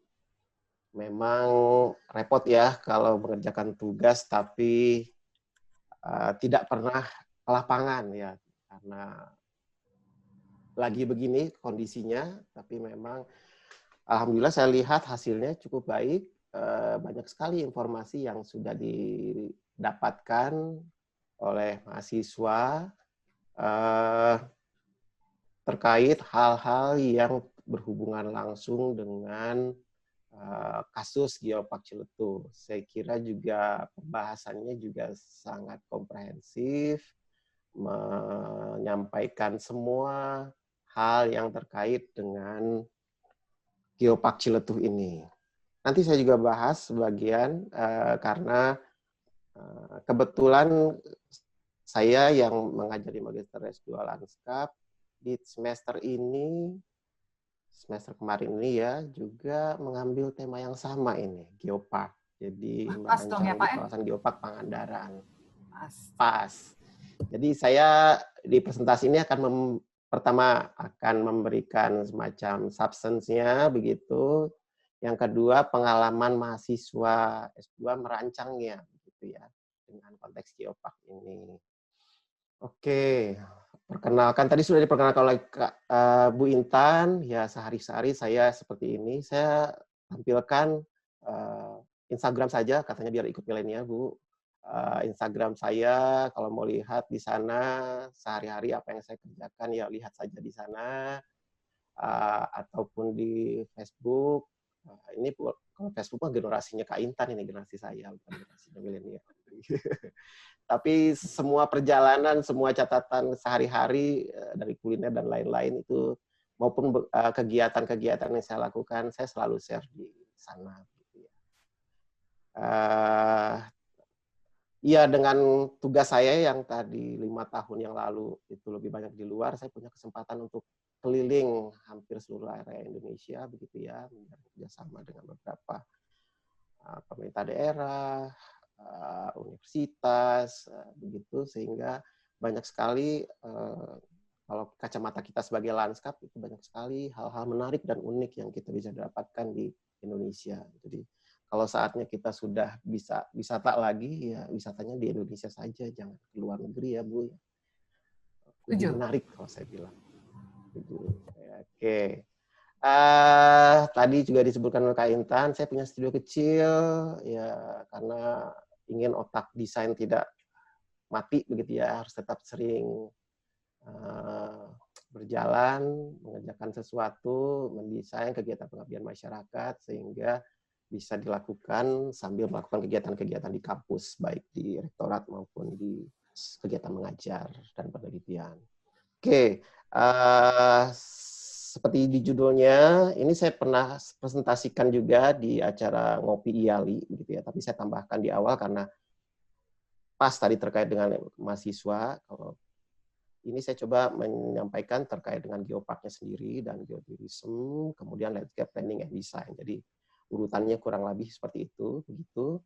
Memang repot ya kalau mengerjakan tugas tapi tidak pernah ke lapangan ya, karena lagi begini kondisinya, tapi memang alhamdulillah saya lihat hasilnya cukup baik. Banyak sekali informasi yang sudah didapatkan oleh mahasiswa terkait hal-hal yang berhubungan langsung dengan kasus Geopark Ciletuh. Saya kira juga pembahasannya juga sangat komprehensif, menyampaikan semua hal yang terkait dengan Geopark Ciletuh ini. Nanti saya juga bahas sebagian karena kebetulan saya yang mengajar di Magister S2 Lanskap di semester ini, semester kemarin ini ya, juga mengambil tema yang sama ini, Geopark. Jadi merancang di kawasan Geopark Pangandaran. Pas. Jadi saya di presentasi ini akan pertama akan memberikan semacam substance-nya begitu. Yang kedua pengalaman mahasiswa S2 merancangnya begitu ya dengan konteks Geopark ini. Oke, perkenalkan tadi sudah diperkenalkan oleh Bu Intan, ya sehari-hari saya seperti ini. Saya tampilkan Instagram saja katanya biar ikut milenial, Bu. Instagram saya, kalau mau lihat di sana sehari-hari apa yang saya kerjakan ya lihat saja di sana, ataupun di Facebook. Ini kalau Facebook mah generasinya Kak Intan, ini generasi saya bukan generasinya milenial. Tapi semua perjalanan, semua catatan sehari-hari dari kuliner dan lain-lain itu maupun kegiatan-kegiatan yang saya lakukan saya selalu share di sana. Iya, dengan tugas saya yang tadi 5 tahun yang lalu itu lebih banyak di luar, saya punya kesempatan untuk keliling hampir seluruh area Indonesia, begitu ya, bekerjasama dengan beberapa pemerintah daerah, universitas, begitu, sehingga banyak sekali, kalau kacamata kita sebagai lanskap, itu banyak sekali hal-hal menarik dan unik yang kita bisa dapatkan di Indonesia. Jadi, kalau saatnya kita sudah bisa wisata lagi, ya wisatanya di Indonesia saja, jangan ke luar negeri ya, Bu. Lebih menarik kalau saya bilang. Oke. Tadi juga disebutkan oleh Kak Intan, saya punya studio kecil, ya karena ingin otak desain tidak mati begitu ya, harus tetap sering berjalan, mengerjakan sesuatu, mendesain kegiatan pengabdian masyarakat sehingga bisa dilakukan sambil melakukan kegiatan-kegiatan di kampus, baik di rektorat maupun di kegiatan mengajar dan penelitian. Oke, seperti di judulnya, ini saya pernah presentasikan juga di acara Ngopi IALI, gitu ya. Tapi saya tambahkan di awal karena pas tadi terkait dengan mahasiswa. Kalau ini saya coba menyampaikan terkait dengan geoparknya sendiri dan geotourism, kemudian landscape planning and design. Jadi urutannya kurang lebih seperti itu, begitu.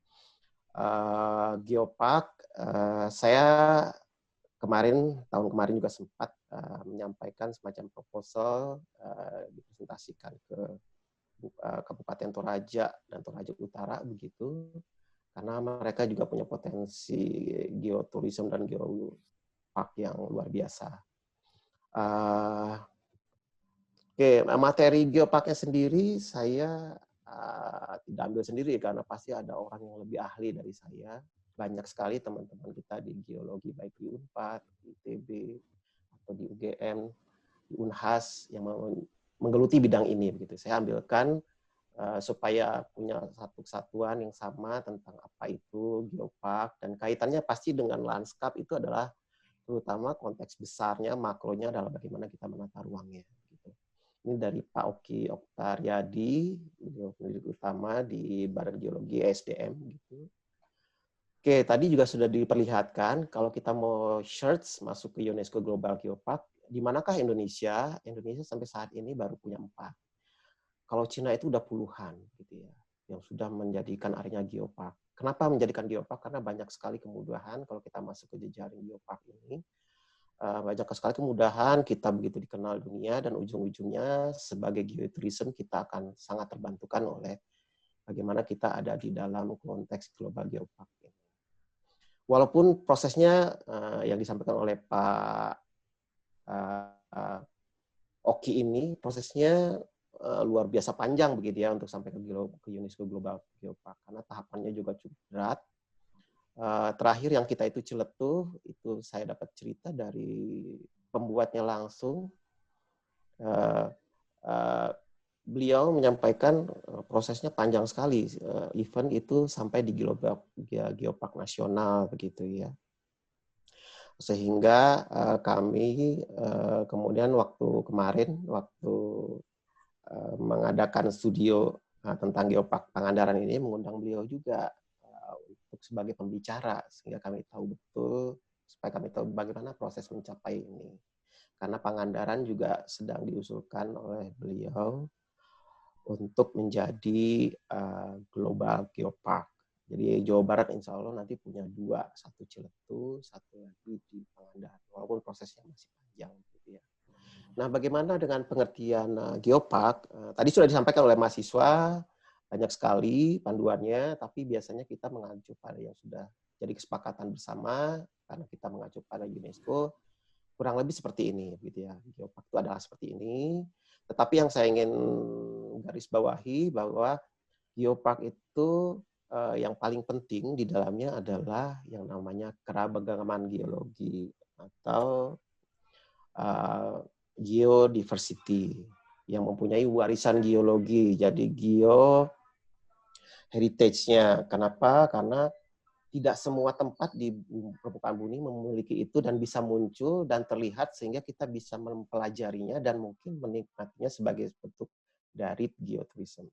Geopark, saya tahun kemarin juga sempat menyampaikan semacam proposal, dipresentasikan ke Kabupaten Toraja dan Toraja Utara, begitu. Karena mereka juga punya potensi geotourism dan geopark yang luar biasa. Oke, materi geoparknya sendiri saya tidak ambil sendiri karena pasti ada orang yang lebih ahli dari saya. Banyak sekali teman-teman kita di geologi, baik di UNPAD, di ITB, atau di UGM, di UNHAS yang menggeluti bidang ini. Begitu. Saya ambilkan supaya punya satu kesatuan yang sama tentang apa itu geopark, dan kaitannya pasti dengan lanskap itu adalah terutama konteks besarnya, makronya adalah bagaimana kita menata ruangnya. Gitu. Ini dari Pak Oki Oktaryadi, peneliti utama di Badan Geologi SDM. Gitu. Oke, tadi juga sudah diperlihatkan kalau kita mau search masuk ke UNESCO Global Geopark, di manakah Indonesia? Indonesia sampai saat ini baru punya 4. Kalau Cina itu udah puluhan, gitu ya, yang sudah menjadikan areanya geopark. Kenapa menjadikan geopark? Karena banyak sekali kemudahan kalau kita masuk ke jejaring geopark ini. Banyak sekali kemudahan, kita begitu dikenal dunia, dan ujung-ujungnya sebagai geotourism kita akan sangat terbantukan oleh bagaimana kita ada di dalam konteks global geopark. Walaupun prosesnya yang disampaikan oleh Pak Oki ini, prosesnya luar biasa panjang begitu ya untuk sampai ke UNESCO Global Geopark, karena tahapannya juga cukup berat. Terakhir yang kita itu Ciletuh, itu saya dapat cerita dari pembuatnya langsung. Beliau menyampaikan prosesnya panjang sekali, event itu sampai di Global Geopark Nasional begitu ya. Sehingga kami kemudian waktu kemarin, waktu mengadakan studio tentang geopark Pangandaran ini, mengundang beliau juga untuk sebagai pembicara, sehingga kami tahu betul, supaya kami tahu bagaimana proses mencapai ini. Karena Pangandaran juga sedang diusulkan oleh beliau untuk menjadi global geopark. Jadi Jawa Barat insya Allah nanti punya 2, satu Ciletuh, satu lagi di Pangandaran, walaupun prosesnya masih panjang gitu ya. Nah, bagaimana dengan pengertian geopark? Tadi sudah disampaikan oleh mahasiswa, banyak sekali panduannya, tapi biasanya kita mengacu pada yang sudah jadi kesepakatan bersama, karena kita mengacu pada UNESCO, kurang lebih seperti ini, gitu ya. Geopark itu adalah seperti ini. Tetapi yang saya ingin garis bawahi bahwa geopark itu yang paling penting di dalamnya adalah yang namanya keragaman geologi atau geodiversity yang mempunyai warisan geologi, jadi geo heritage-nya. Kenapa? Karena tidak semua tempat di permukaan bumi memiliki itu dan bisa muncul dan terlihat sehingga kita bisa mempelajarinya dan mungkin menikmatinya sebagai bentuk dari geotourism.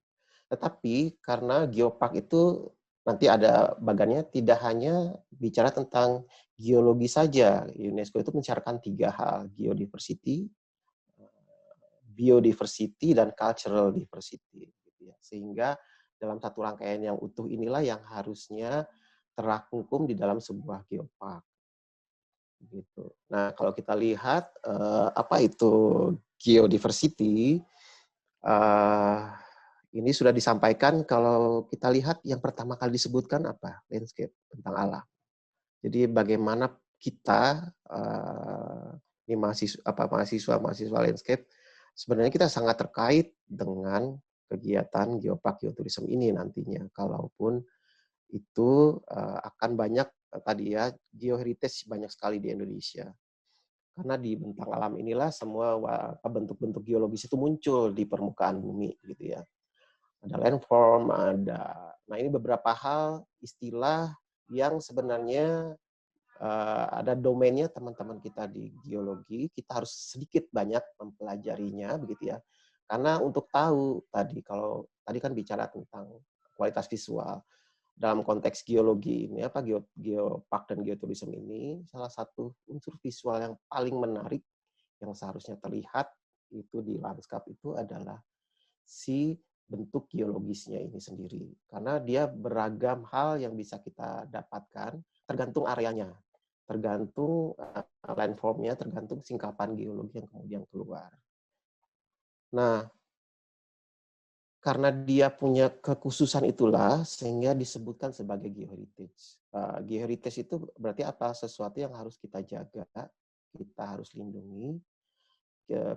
Tetapi karena geopark itu nanti ada bagannya tidak hanya bicara tentang geologi saja, UNESCO itu mencatatkan 3 hal, geodiversity, biodiversity, dan cultural diversity. Gitu ya. Sehingga dalam satu rangkaian yang utuh inilah yang harusnya terangkum di dalam sebuah geopark. Gitu. Nah, kalau kita lihat apa itu geodiversity, ini sudah disampaikan. Kalau kita lihat yang pertama kali disebutkan apa? Landscape, tentang alam. Jadi bagaimana kita ini mahasiswa landscape, sebenarnya kita sangat terkait dengan kegiatan geopark geotourism ini nantinya, kalaupun itu akan banyak tadi ya, geoheritage banyak sekali di Indonesia. Karena di bentang alam inilah semua bentuk-bentuk geologis itu muncul di permukaan bumi gitu ya. Ada landform, nah ini beberapa hal istilah yang sebenarnya ada domainnya teman-teman kita di geologi, kita harus sedikit banyak mempelajarinya begitu ya. Karena untuk tahu kalau tadi kan bicara tentang kualitas visual. Dalam konteks geologi ini, geopark dan geotourism ini, salah satu unsur visual yang paling menarik yang seharusnya terlihat itu di lanskap itu adalah si bentuk geologisnya ini sendiri. Karena dia beragam hal yang bisa kita dapatkan, tergantung areanya, tergantung landformnya, tergantung singkapan geologi yang kemudian keluar. Nah, karena dia punya kekhususan itulah sehingga disebutkan sebagai geoheritage. Geoheritage itu berarti apa? Sesuatu yang harus kita jaga, kita harus lindungi.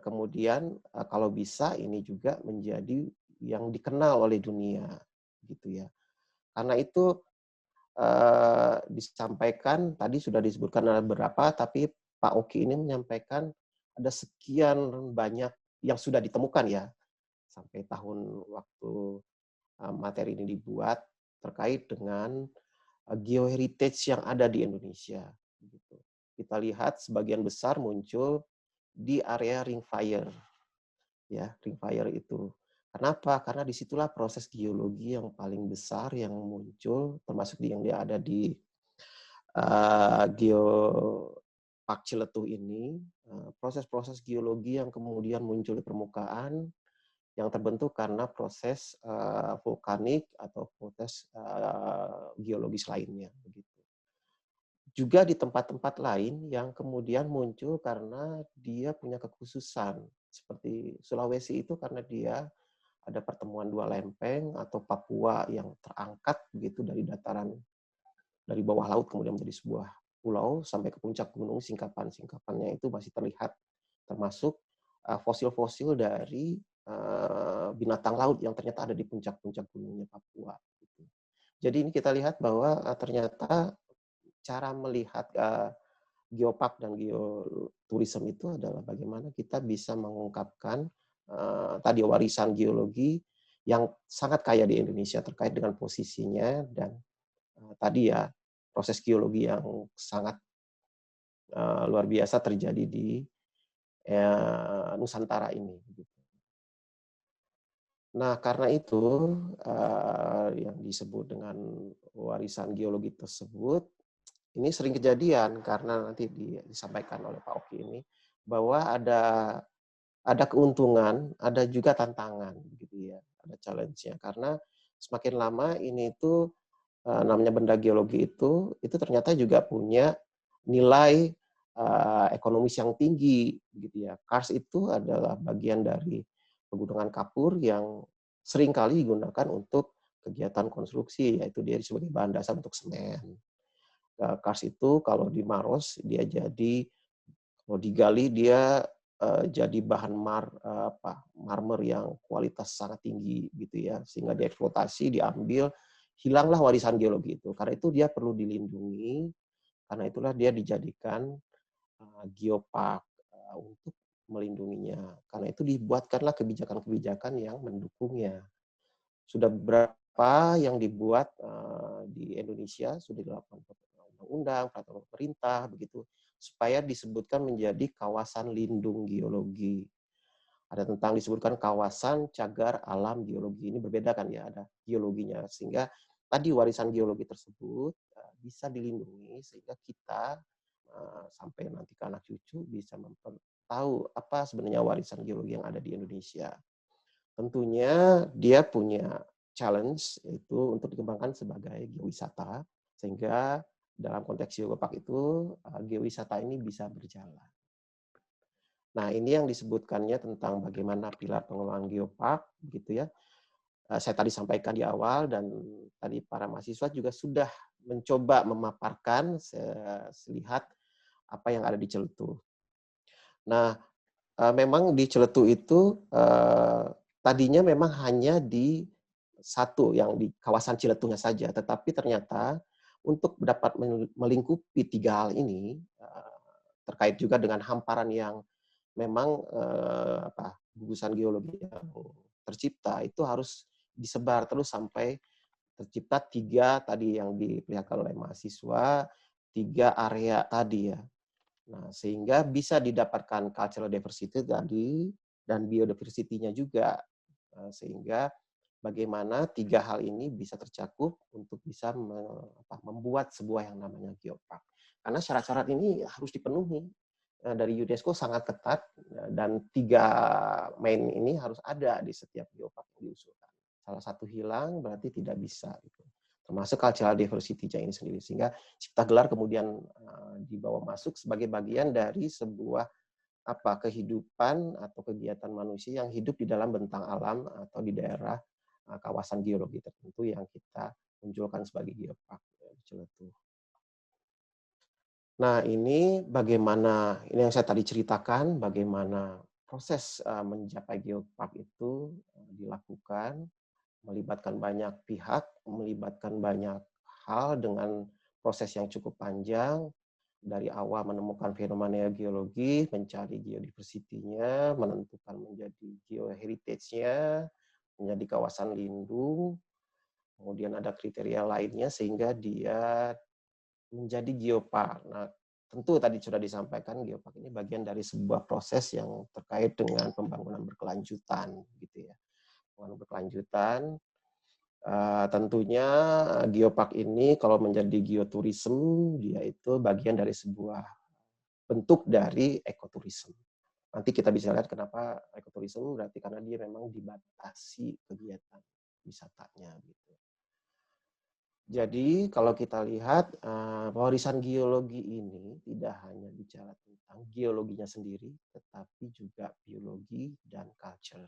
Kemudian kalau bisa ini juga menjadi yang dikenal oleh dunia, gitu ya. Karena itu disampaikan tadi sudah disebutkan ada beberapa, tapi Pak Oki ini menyampaikan ada sekian banyak yang sudah ditemukan ya. Sampai tahun waktu materi ini dibuat terkait dengan geoheritage yang ada di Indonesia. Gitu. Kita lihat sebagian besar muncul di area ring fire, ya ring fire itu. Kenapa? Karena disitulah proses geologi yang paling besar yang muncul, termasuk yang dia ada di Geopark Ciletuh ini, proses-proses geologi yang kemudian muncul di permukaan yang terbentuk karena proses vulkanik atau proses geologis lainnya. Begitu. Juga di tempat-tempat lain yang kemudian muncul karena dia punya kekhususan. Seperti Sulawesi itu karena dia ada pertemuan dua lempeng, atau Papua yang terangkat begitu dari dataran dari bawah laut kemudian menjadi sebuah pulau sampai ke puncak gunung, singkapan-singkapannya itu masih terlihat, termasuk fosil-fosil dari binatang laut yang ternyata ada di puncak-puncak gunungnya Papua. Jadi ini kita lihat bahwa ternyata cara melihat geopark dan geoturism itu adalah bagaimana kita bisa mengungkapkan tadi warisan geologi yang sangat kaya di Indonesia terkait dengan posisinya dan tadi ya proses geologi yang sangat luar biasa terjadi di Nusantara ini. Nah, karena itu yang disebut dengan warisan geologi tersebut ini sering kejadian karena nanti disampaikan oleh Pak Oki ini bahwa ada keuntungan, ada juga tantangan, gitu ya, ada challenge-nya. Karena semakin lama ini itu namanya benda geologi itu ternyata juga punya nilai ekonomis yang tinggi, gitu ya. Kars itu adalah bagian dari pegunungan kapur yang seringkali digunakan untuk kegiatan konstruksi, yaitu dia sebagai bahan dasar untuk semen. Kars itu kalau di Maros dia jadi, kalau digali dia jadi bahan marmer yang kualitas sangat tinggi gitu ya, sehingga dieksploitasi, diambil, hilanglah warisan geologi itu. Karena itu dia perlu dilindungi, karena itulah dia dijadikan geopark untuk melindunginya. Karena itu dibuatkanlah kebijakan-kebijakan yang mendukungnya. Sudah berapa yang dibuat di Indonesia, sudah dilakukan undang-undang, peraturan pemerintah, begitu, supaya disebutkan menjadi kawasan lindung geologi. Ada tentang disebutkan kawasan cagar alam geologi. Ini berbeda kan ya, ada geologinya. Sehingga tadi warisan geologi tersebut bisa dilindungi, sehingga kita sampai nanti ke anak cucu bisa tahu apa sebenarnya warisan geologi yang ada di Indonesia. Tentunya dia punya challenge itu untuk dikembangkan sebagai geowisata, sehingga dalam konteks geopark itu geowisata ini bisa berjalan. Nah, ini yang disebutkannya tentang bagaimana pilar pengembangan geopark, gitu ya. Saya tadi sampaikan di awal dan tadi para mahasiswa juga sudah mencoba memaparkan, lihat apa yang ada di Ciletuh. Nah, memang di Ciletuh itu tadinya memang hanya di satu yang di kawasan Ciletuhnya saja, tetapi ternyata untuk dapat melingkupi tiga hal ini terkait juga dengan hamparan yang memang gugusan geologi yang tercipta itu harus disebar terus sampai tercipta tiga tadi yang diperlihatkan oleh mahasiswa, tiga area tadi ya. Nah, sehingga bisa didapatkan cultural diversity tadi dan biodiversity-nya juga, sehingga bagaimana tiga hal ini bisa tercakup untuk bisa membuat sebuah yang namanya geopark. Karena syarat-syarat ini harus dipenuhi dari UNESCO sangat ketat dan tiga main ini harus ada di setiap geopark yang diusulkan. Salah satu hilang berarti tidak bisa. Termasuk cultural diversity-nya ini sendiri. Sehingga Cipta Gelar kemudian dibawa masuk sebagai bagian dari sebuah kehidupan atau kegiatan manusia yang hidup di dalam bentang alam atau di daerah kawasan geologi tertentu yang kita munculkan sebagai geopark Ciletuh. Nah, ini bagaimana, ini yang saya tadi ceritakan, bagaimana proses mencapai geopark itu dilakukan, melibatkan banyak pihak, melibatkan banyak hal dengan proses yang cukup panjang, dari awal menemukan fenomena geologi, mencari geodiversity-nya, menentukan menjadi geoheritage-nya, menjadi kawasan lindung, kemudian ada kriteria lainnya sehingga dia menjadi geopark. Nah, tentu tadi sudah disampaikan geopark ini bagian dari sebuah proses yang terkait dengan pembangunan berkelanjutan, gitu ya. Pembangunan berkelanjutan. Tentunya geopark ini kalau menjadi geoturism, dia itu bagian dari sebuah bentuk dari ekoturism. Nanti kita bisa lihat kenapa ekoturism, berarti karena dia memang dibatasi kegiatan wisatanya, gitu. Jadi kalau kita lihat warisan geologi ini tidak hanya bicara tentang geologinya sendiri, tetapi juga biologi dan culture.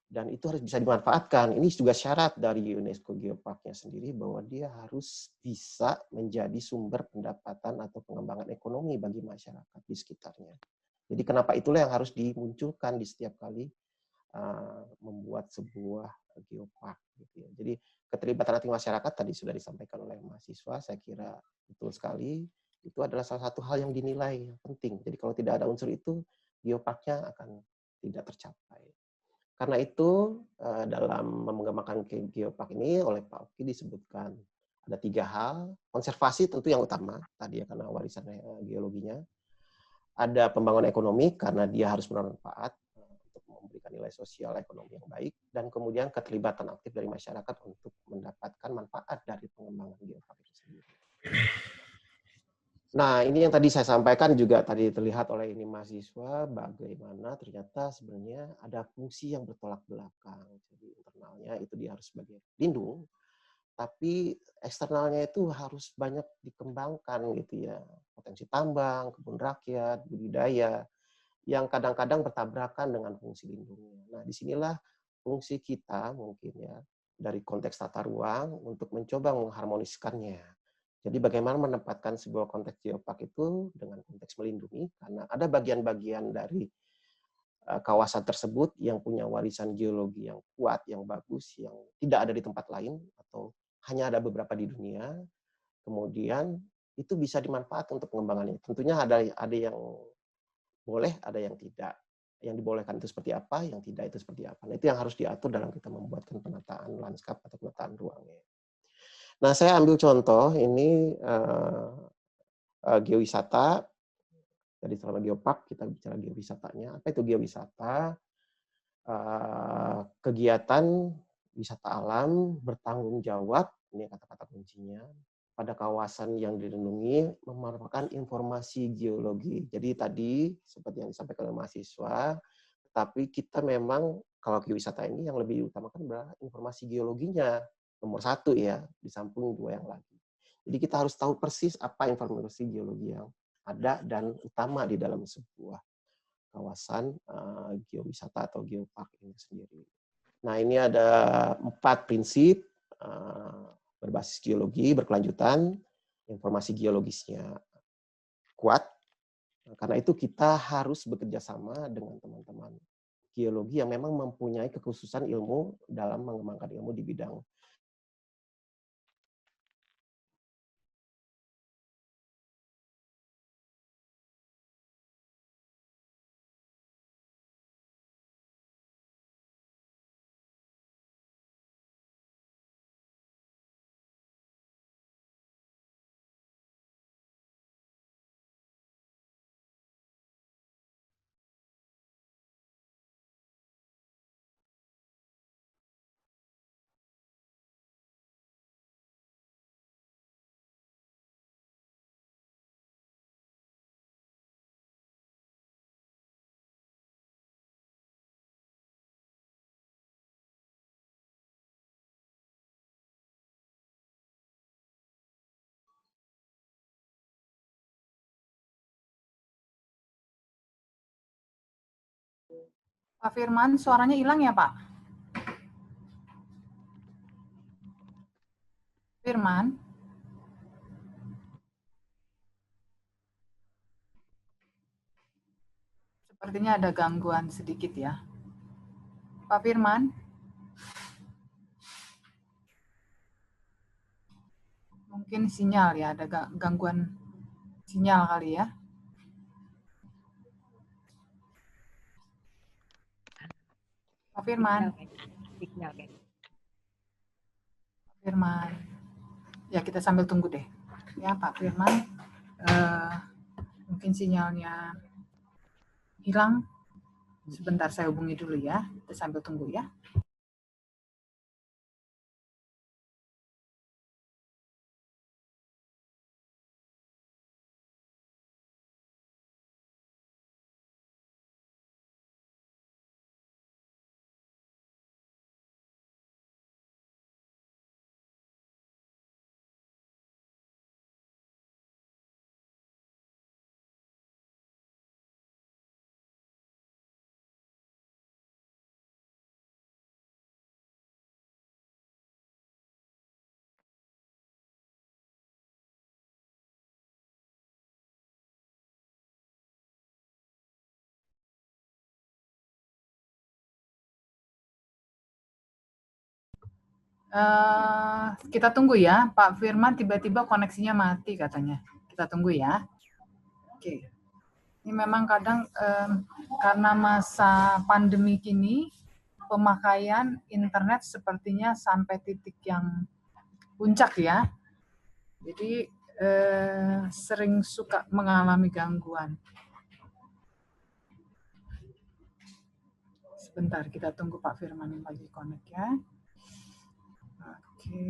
Dan itu harus bisa dimanfaatkan. Ini juga syarat dari UNESCO Geoparknya sendiri bahwa dia harus bisa menjadi sumber pendapatan atau pengembangan ekonomi bagi masyarakat di sekitarnya. Jadi kenapa itulah yang harus dimunculkan di setiap kali membuat sebuah geopark, gitu ya. Jadi keterlibatan aktif masyarakat tadi sudah disampaikan oleh mahasiswa, saya kira betul sekali. Itu adalah salah satu hal yang dinilai yang penting. Jadi kalau tidak ada unsur itu, geoparknya akan tidak tercapai. Karena itu dalam mengembangkan geopark ini oleh Pak Oki disebutkan ada 3 hal. Konservasi tentu yang utama tadi ya, karena warisan geologinya. Ada pembangunan ekonomi karena dia harus bermanfaat untuk memberikan nilai sosial ekonomi yang baik, dan kemudian keterlibatan aktif dari masyarakat untuk mendapatkan manfaat dari pengembangan geopark itu sendiri. Nah, ini yang tadi saya sampaikan juga tadi terlihat oleh ini mahasiswa, bagaimana ternyata sebenarnya ada fungsi yang bertolak belakang. Jadi internalnya itu dia harus sebagai lindung, tapi eksternalnya itu harus banyak dikembangkan, gitu ya. Potensi tambang, kebun rakyat, budidaya, yang kadang-kadang bertabrakan dengan fungsi lindungnya. Nah, disinilah fungsi kita mungkin ya, dari konteks tata ruang untuk mencoba mengharmoniskannya. Jadi bagaimana menempatkan sebuah konteks geopark itu dengan konteks melindungi, karena ada bagian-bagian dari kawasan tersebut yang punya warisan geologi yang kuat, yang bagus, yang tidak ada di tempat lain, atau hanya ada beberapa di dunia. Kemudian itu bisa dimanfaatkan untuk pengembangannya. Tentunya ada yang boleh, ada yang tidak. Yang dibolehkan itu seperti apa, yang tidak itu seperti apa. Nah, itu yang harus diatur dalam kita membuatkan penataan lanskap atau penataan ruangnya. Nah, saya ambil contoh ini geowisata. Jadi selama geopark kita bicara geowisatanya. Apa itu geowisata? Kegiatan wisata alam bertanggung jawab, ini kata-kata kuncinya, pada kawasan yang dilindungi merupakan informasi geologi. Jadi tadi seperti yang disampaikan oleh mahasiswa, tapi kita memang kalau geowisata ini yang lebih diutamakan adalah informasi geologinya. Nomor 1 ya, di samping 2 yang lagi. Jadi kita harus tahu persis apa informasi geologi yang ada dan utama di dalam sebuah kawasan geowisata atau geopark ini sendiri. Nah, ini ada 4 prinsip berbasis geologi, berkelanjutan, informasi geologisnya kuat. Karena itu kita harus bekerja sama dengan teman-teman geologi yang memang mempunyai kekhususan ilmu dalam mengembangkan ilmu di bidang Pak Firman, suaranya hilang ya, Pak? Firman? Sepertinya ada gangguan sedikit ya. Pak Firman? Mungkin sinyal ya, ada gangguan sinyal kali ya. Pak Firman? signal kayaknya. Firman. Ya, kita sambil tunggu deh. Ya, Pak Firman. Mungkin sinyalnya hilang. Sebentar saya hubungi dulu ya. Kita sambil tunggu ya. Kita tunggu ya, Pak Firman tiba-tiba koneksinya mati katanya. Kita tunggu ya. Oke. Ini memang kadang karena masa pandemi ini pemakaian internet sepertinya sampai titik yang puncak ya. Jadi sering suka mengalami gangguan. Sebentar, kita tunggu Pak Firman yang lagi connect ya. Oke.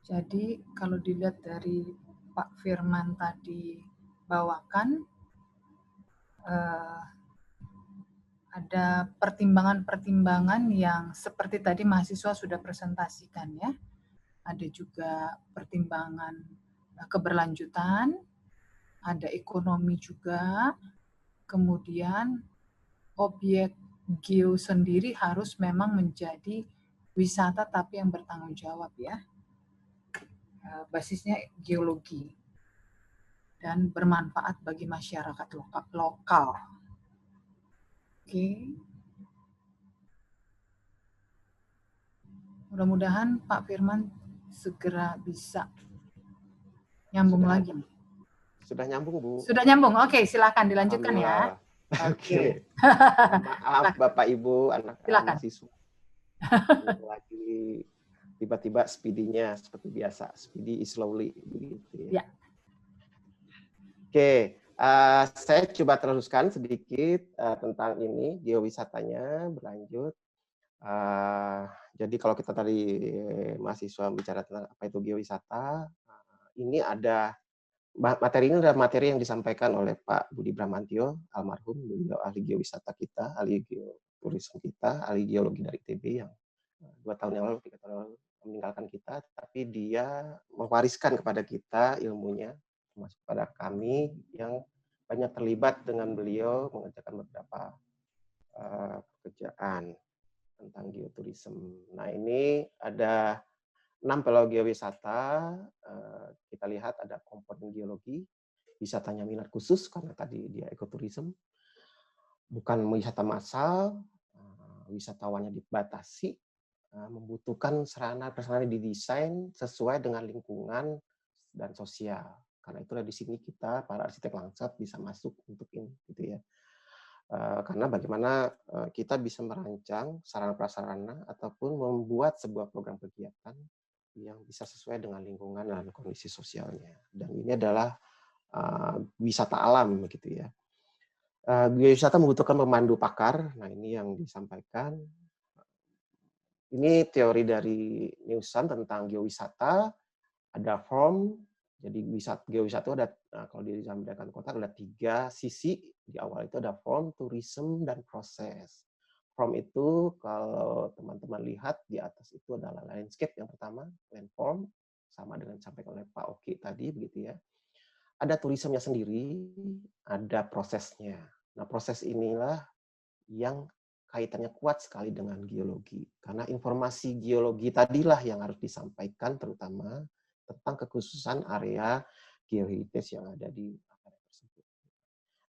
Jadi kalau dilihat dari Pak Firman tadi bawakan, ada pertimbangan-pertimbangan yang seperti tadi mahasiswa sudah presentasikan ya. Ada juga pertimbangan keberlanjutan, ada ekonomi juga, kemudian objek geo sendiri harus memang menjadi wisata tapi yang bertanggung jawab ya. Basisnya geologi dan bermanfaat bagi masyarakat lokal. Oke. Mudah-mudahan Pak Firman segera bisa nyambung lagi. Sudah nyambung, Bu. Sudah nyambung. Oke, silakan dilanjutkan ya. Oke. Maaf Bapak Ibu, anak-anak mahasiswa. Lagi tiba-tiba speedy-nya seperti biasa, speedy is slowly begitu ya. Oke, saya coba teruskan sedikit tentang ini geowisatanya berlanjut. Jadi kalau kita tadi mahasiswa bicara tentang apa itu geowisata, ini ada materi ini adalah materi yang disampaikan oleh Pak Budi Bramantio, almarhum, beliau ahli geowisata kita, ahli geoturisme kita, ahli geologi dari ITB yang 2 tahun yang lalu, 3 tahun yang lalu meninggalkan kita, tapi dia mewariskan kepada kita ilmunya, termasuk kepada kami yang banyak terlibat dengan beliau mengerjakan beberapa pekerjaan tentang geoturisme. Nah, ini ada 6 pulau geowisata. Kita lihat ada komponen geologi, wisatanya minat khusus karena tadi dia ekoturisme, bukan wisata massal, wisatawannya dibatasi, membutuhkan sarana-prasarana didesain sesuai dengan lingkungan dan sosial. Karena itulah di sini kita para arsitek Langsat bisa masuk untuk ini, gitu ya. Karena bagaimana kita bisa merancang sarana-prasarana ataupun membuat sebuah program kegiatan yang bisa sesuai dengan lingkungan dan kondisi sosialnya. Dan ini adalah wisata alam, begitu ya. Geowisata membutuhkan pemandu pakar. Nah, ini yang disampaikan. Ini teori dari Newson tentang geowisata. Ada form, jadi geowisata itu ada, kalau disampaikan kotak ada 3 sisi. Di awal itu ada form, tourism, dan proses. Form itu kalau teman-teman lihat di atas itu adalah landscape yang pertama, landform, sama dengan disampaikan oleh Pak Oki tadi, begitu ya. Ada tourismnya sendiri, ada prosesnya. Nah, proses inilah yang kaitannya kuat sekali dengan geologi. Karena informasi geologi tadilah yang harus disampaikan terutama tentang kekhususan area geoheritage yang ada di area tersebut.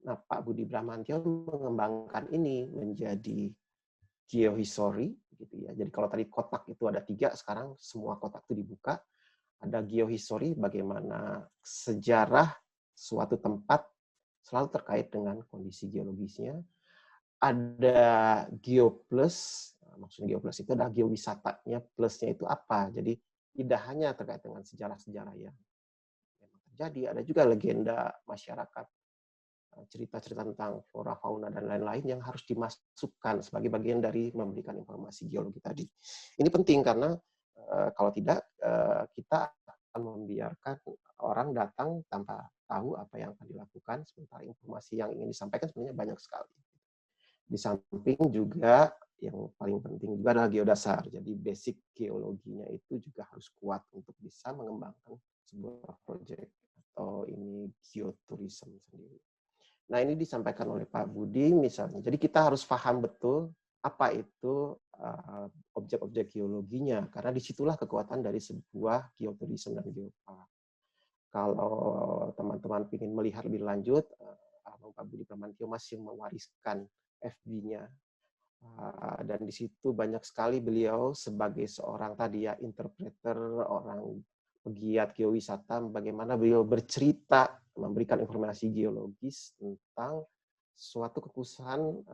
Nah, Pak Budi Bramantio mengembangkan ini menjadi geohistory, gitu ya. Jadi kalau tadi kotak itu ada 3, sekarang semua kotak itu dibuka. Ada geohistory, bagaimana sejarah suatu tempat selalu terkait dengan kondisi geologisnya. Ada geoplus, maksudnya geoplus itu adalah geowisatanya, plusnya itu apa? Jadi tidak hanya terkait dengan sejarah-sejarah yang memang terjadi, ada juga legenda masyarakat, cerita-cerita tentang flora, fauna, dan lain-lain yang harus dimasukkan sebagai bagian dari memberikan informasi geologi tadi. Ini penting karena kalau tidak, kita akan membiarkan orang datang tanpa tahu apa yang akan dilakukan, sementara informasi yang ingin disampaikan sebenarnya banyak sekali. Di samping juga yang paling penting juga adalah geodasar. Jadi basic geologinya itu juga harus kuat untuk bisa mengembangkan sebuah proyek atau ini geotourism sendiri. Nah, ini disampaikan oleh Pak Budi misalnya. Jadi kita harus paham betul apa itu objek-objek geologinya, karena disitulah kekuatan dari sebuah geotourism dan geopark. Kalau teman-teman ingin melihat lebih lanjut, Pak Budi Bramantyo masih mewariskan FB-nya. Dan di situ banyak sekali beliau sebagai seorang tadi ya interpreter, orang pegiat geowisata, bagaimana beliau bercerita, memberikan informasi geologis tentang suatu kekhususan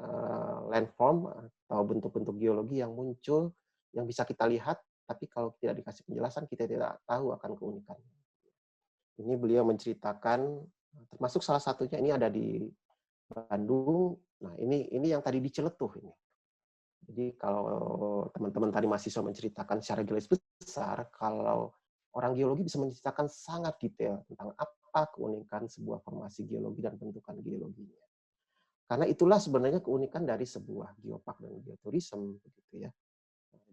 landform atau bentuk-bentuk geologi yang muncul, yang bisa kita lihat, tapi kalau tidak dikasih penjelasan, kita tidak tahu akan keunikannya. Ini beliau menceritakan, termasuk salah satunya ini ada di Bandung. Nah, ini yang tadi di Celetuh ini. Jadi kalau teman-teman tadi mahasiswa menceritakan secara geologis besar, kalau orang geologi bisa menceritakan sangat detail tentang apa keunikan sebuah formasi geologi dan bentukan geologinya. Karena itulah sebenarnya keunikan dari sebuah geopark dan geotourism, begitu ya.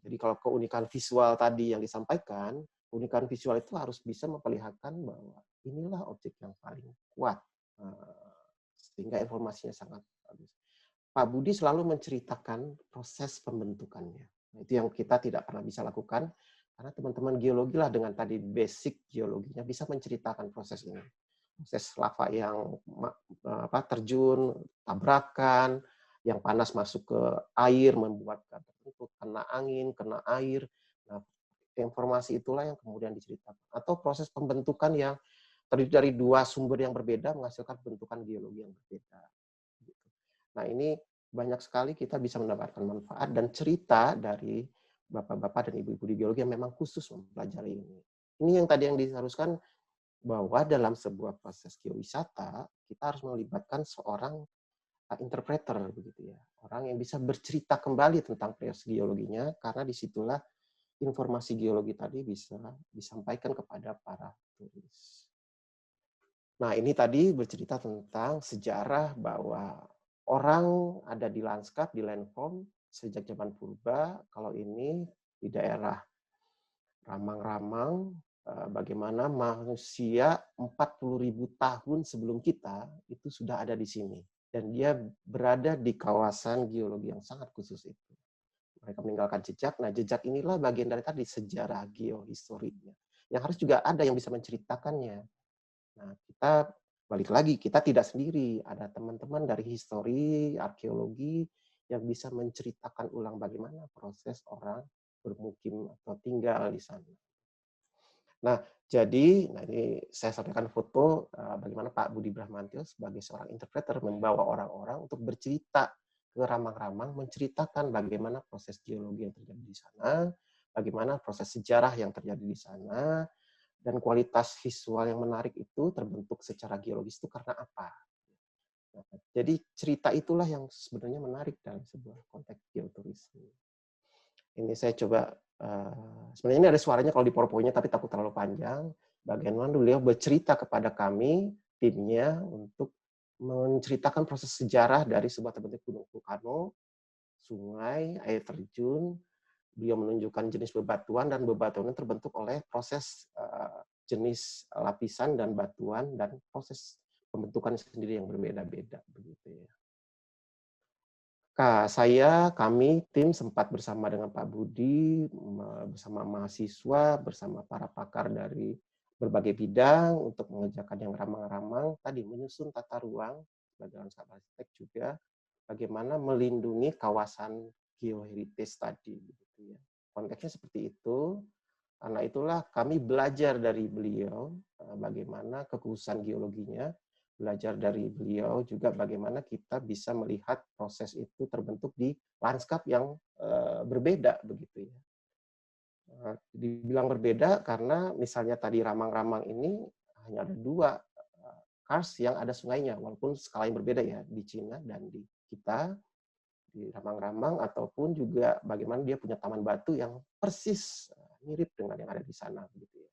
Jadi kalau keunikan visual tadi yang disampaikan, keunikan visual itu harus bisa memperlihatkan bahwa inilah objek yang paling kuat, sehingga informasinya sangat bagus. Pak Budi selalu menceritakan proses pembentukannya. Nah, itu yang kita tidak pernah bisa lakukan, karena teman-teman geologi lah dengan tadi basic geologinya bisa menceritakan proses ini. Proses lava yang terjun, tabrakan, yang panas masuk ke air, membuat terbentuk, kena angin, kena air. Nah, informasi itulah yang kemudian diceritakan. Atau proses pembentukan yang terdiri dari dua sumber yang berbeda menghasilkan bentukan geologi yang berbeda. Nah, ini banyak sekali kita bisa mendapatkan manfaat dan cerita dari bapak-bapak dan ibu-ibu di geologi yang memang khusus mempelajari ini. Ini yang tadi yang diharuskan, bahwa dalam sebuah proses geowisata, kita harus melibatkan seorang interpreter, begitu ya. Orang yang bisa bercerita kembali tentang proses geologinya, karena disitulah informasi geologi tadi bisa disampaikan kepada para turis. Nah, ini tadi bercerita tentang sejarah bahwa orang ada di lanskap, di landform, sejak zaman purba. Kalau ini di daerah Ramang-Ramang, bagaimana manusia 40.000 tahun sebelum kita itu sudah ada di sini. Dan dia berada di kawasan geologi yang sangat khusus itu. Mereka meninggalkan jejak. Nah, jejak inilah bagian dari tadi sejarah geohistorinya. Yang harus juga ada yang bisa menceritakannya. Nah, kita balik lagi, kita tidak sendiri. Ada teman-teman dari histori, arkeologi, yang bisa menceritakan ulang bagaimana proses orang bermukim atau tinggal di sana. Nah, jadi ini saya sampaikan foto bagaimana Pak Budi Bramantyo sebagai seorang interpreter membawa orang-orang untuk bercerita ke Ramang-Ramang, menceritakan bagaimana proses geologi yang terjadi di sana, bagaimana proses sejarah yang terjadi di sana, dan kualitas visual yang menarik itu terbentuk secara geologis itu karena apa. Nah, jadi cerita itulah yang sebenarnya menarik dalam sebuah konteks geotourism. Ini saya coba, sebenarnya ini ada suaranya kalau di PowerPoint-nya, tapi takut terlalu panjang. Bagaimana beliau bercerita kepada kami, timnya, untuk menceritakan proses sejarah dari sebuah terbentuk gunung vulkano, sungai, air terjun. Beliau menunjukkan jenis bebatuan, dan bebatuan terbentuk oleh proses jenis lapisan dan batuan, dan proses pembentukan sendiri yang berbeda-beda. Begitu ya. Kami, tim sempat bersama dengan Pak Budi, bersama mahasiswa, bersama para pakar dari berbagai bidang untuk mengerjakan yang ramang-ramang, tadi menyusun tata ruang, sebagai lanskap arsitek juga, bagaimana melindungi kawasan geoheritage tadi. Gitu ya. Konteksnya seperti itu, karena itulah kami belajar dari beliau, bagaimana kekhususan geologinya, belajar dari beliau juga bagaimana kita bisa melihat proses itu terbentuk di lanskap yang berbeda begitu ya. Dibilang berbeda karena misalnya tadi Ramang-Ramang ini hanya ada 2 kars yang ada sungainya, walaupun skala yang berbeda ya, di Cina dan di kita, di Ramang-Ramang, ataupun juga bagaimana dia punya taman batu yang persis mirip dengan yang ada di sana. Begitu ya.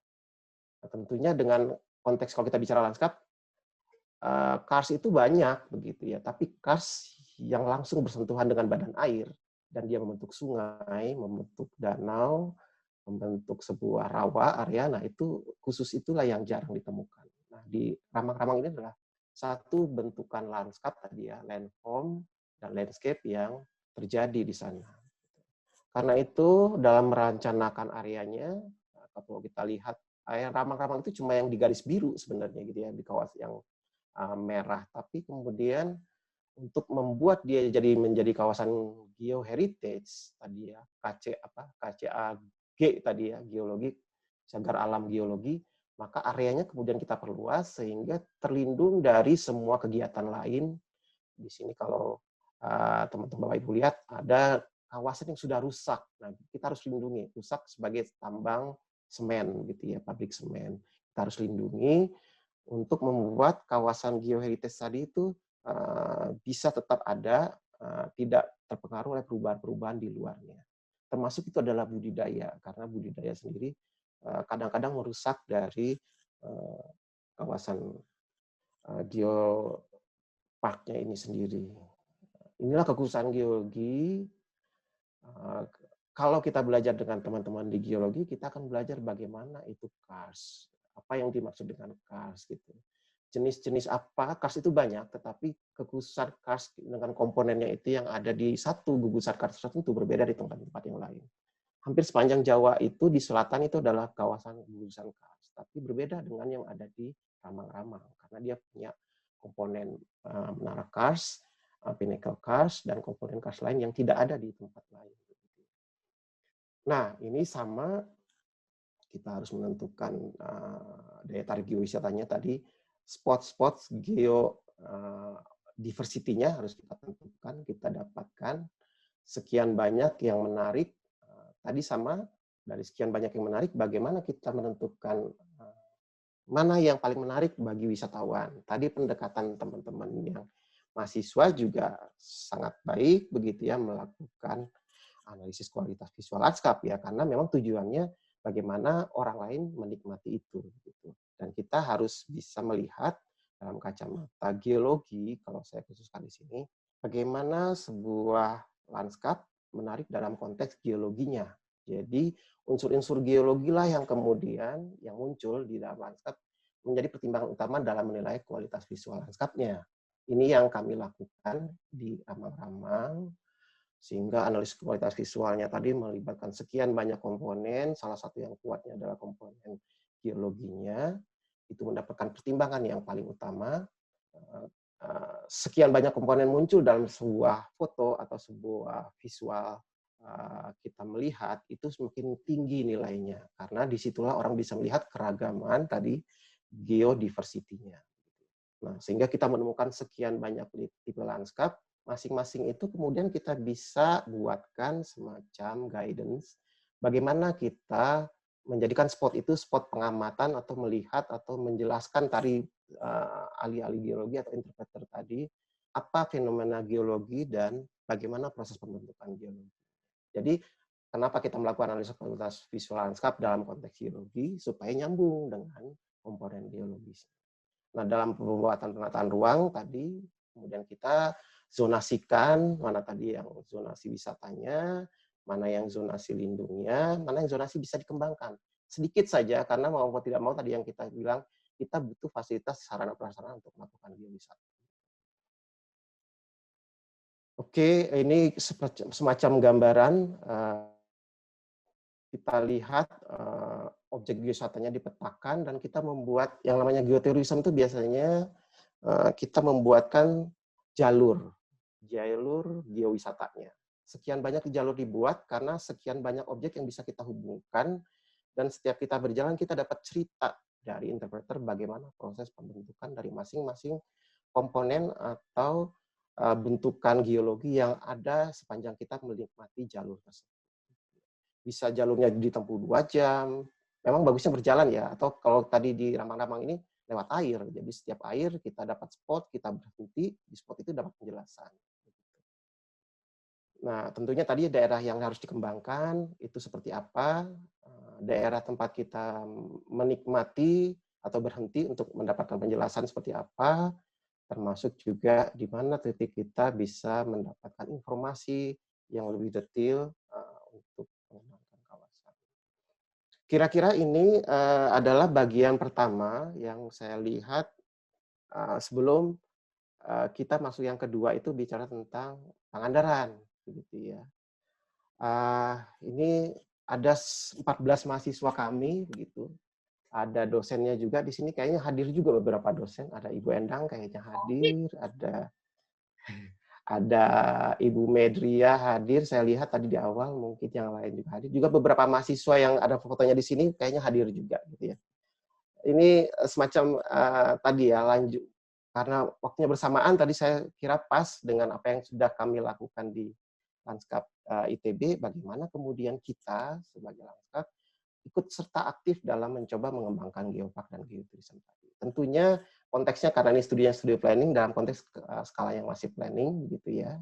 Nah, tentunya dengan konteks kalau kita bicara lanskap, kars itu banyak begitu ya, tapi kars yang langsung bersentuhan dengan badan air dan dia membentuk sungai, membentuk danau, membentuk sebuah rawa area, nah itu khusus itulah yang jarang ditemukan. Nah di Ramang-Ramang ini adalah satu bentukan lanskap tadi ya, landform dan landscape yang terjadi di sana. Karena itu dalam merencanakan areanya, kalau kita lihat area Ramang-Ramang itu cuma yang di garis biru sebenarnya gitu ya, di kawasan yang merah, tapi kemudian untuk membuat dia menjadi kawasan geoheritage tadi ya, KCAG tadi ya, geologi, cagar alam geologi, maka areanya kemudian kita perluas sehingga terlindung dari semua kegiatan lain. Di sini kalau teman-teman Bapak Ibu lihat ada kawasan yang sudah rusak. Nah, kita harus lindungi. Rusak sebagai tambang semen gitu ya, pabrik semen. Kita harus lindungi untuk membuat kawasan geoheritage tadi itu bisa tetap ada, tidak terpengaruh oleh perubahan-perubahan di luarnya. Termasuk itu adalah budidaya, karena budidaya sendiri kadang-kadang merusak dari kawasan geoparknya ini sendiri. Inilah kekhususan geologi. Kalau kita belajar dengan teman-teman di geologi, kita akan belajar bagaimana itu kars. Apa yang dimaksud dengan kars gitu. Jenis-jenis apa, kars itu banyak, tetapi kekhususan kars dengan komponennya itu yang ada di satu gugusan kars tertentu berbeda di tempat-tempat yang lain. Hampir sepanjang Jawa itu di selatan itu adalah kawasan gugusan kars, tapi berbeda dengan yang ada di Ramang-Ramang, karena dia punya komponen menara kars, pinnacle kars, dan komponen kars lain yang tidak ada di tempat lain. Nah, ini sama, kita harus menentukan daya tarik geowisatanya tadi, spot-spot diversity-nya harus kita tentukan, kita dapatkan sekian banyak yang menarik. Tadi sama, dari sekian banyak yang menarik, bagaimana kita menentukan mana yang paling menarik bagi wisatawan. Tadi pendekatan teman-teman yang mahasiswa juga sangat baik begitu ya, melakukan analisis kualitas visual lanskap ya, karena memang tujuannya bagaimana orang lain menikmati itu gitu. Dan kita harus bisa melihat dalam kacamata geologi, kalau saya khususkan di sini, bagaimana sebuah lanskap menarik dalam konteks geologinya. Jadi unsur-unsur geologi lah yang kemudian yang muncul di dalam lanskap menjadi pertimbangan utama dalam menilai kualitas visual lanskapnya. Ini yang kami lakukan di Ramang-Ramang, sehingga analisis kualitas visualnya tadi melibatkan sekian banyak komponen, salah satu yang kuatnya adalah komponen geologinya, itu mendapatkan pertimbangan yang paling utama. Sekian banyak komponen muncul dalam sebuah foto atau sebuah visual kita melihat, itu semakin tinggi nilainya, karena disitulah orang bisa melihat keragaman tadi, geodiversity-nya. Nah, sehingga kita menemukan sekian banyak tipe lanskap, masing-masing itu kemudian kita bisa buatkan semacam guidance bagaimana kita menjadikan spot itu spot pengamatan atau melihat atau menjelaskan tadi ahli-ahli geologi atau interpreter tadi apa fenomena geologi dan bagaimana proses pembentukan geologi. Jadi kenapa kita melakukan analisis kualitas visual lanskap dalam konteks geologi supaya nyambung dengan komponen geologis. Nah, dalam pembuatan penataan ruang tadi kemudian kita zonasikan mana tadi yang zonasi wisatanya, mana yang zonasi lindungnya, mana yang zonasi bisa dikembangkan. Sedikit saja, karena mau tidak mau tadi yang kita bilang, kita butuh fasilitas sarana prasarana untuk melakukan geowisata. Oke, ini semacam gambaran. Kita lihat objek geowisatanya dipetakan, dan kita membuat yang namanya geotourism itu biasanya kita membuatkan jalur geowisatanya. Sekian banyak jalur dibuat karena sekian banyak objek yang bisa kita hubungkan, dan setiap kita berjalan kita dapat cerita dari interpreter bagaimana proses pembentukan dari masing-masing komponen atau bentukan geologi yang ada sepanjang kita menikmati jalur tersebut. Bisa jalurnya ditempuh 2 jam, memang bagusnya berjalan ya, atau kalau tadi di Ramang-Ramang ini lewat air, jadi setiap air kita dapat spot, kita berhenti, di spot itu dapat penjelasan. Nah, tentunya tadi daerah yang harus dikembangkan itu seperti apa, daerah tempat kita menikmati atau berhenti untuk mendapatkan penjelasan seperti apa, termasuk juga di mana titik kita bisa mendapatkan informasi yang lebih detail untuk mengembangkan kawasan. Kira-kira ini adalah bagian pertama yang saya lihat sebelum kita masuk yang kedua itu bicara tentang Pangandaran. Begitu ya. Ini ada 14 mahasiswa kami, begitu. Ada dosennya juga di sini, kayaknya hadir juga beberapa dosen. Ada Ibu Endang kayaknya hadir, ada Ibu Medria hadir. Saya lihat tadi di awal, mungkin yang lain juga hadir. Juga beberapa mahasiswa yang ada fotonya di sini kayaknya hadir juga, gitu ya. Ini semacam tadi ya lanjut. Karena waktunya bersamaan tadi saya kira pas dengan apa yang sudah kami lakukan di Lanskap ITB, bagaimana kemudian kita sebagai Lanskap ikut serta aktif dalam mencoba mengembangkan geopark dan geoturism tadi. Tentunya konteksnya karena ini studinya studi planning dalam konteks skala yang masih planning, begitu ya.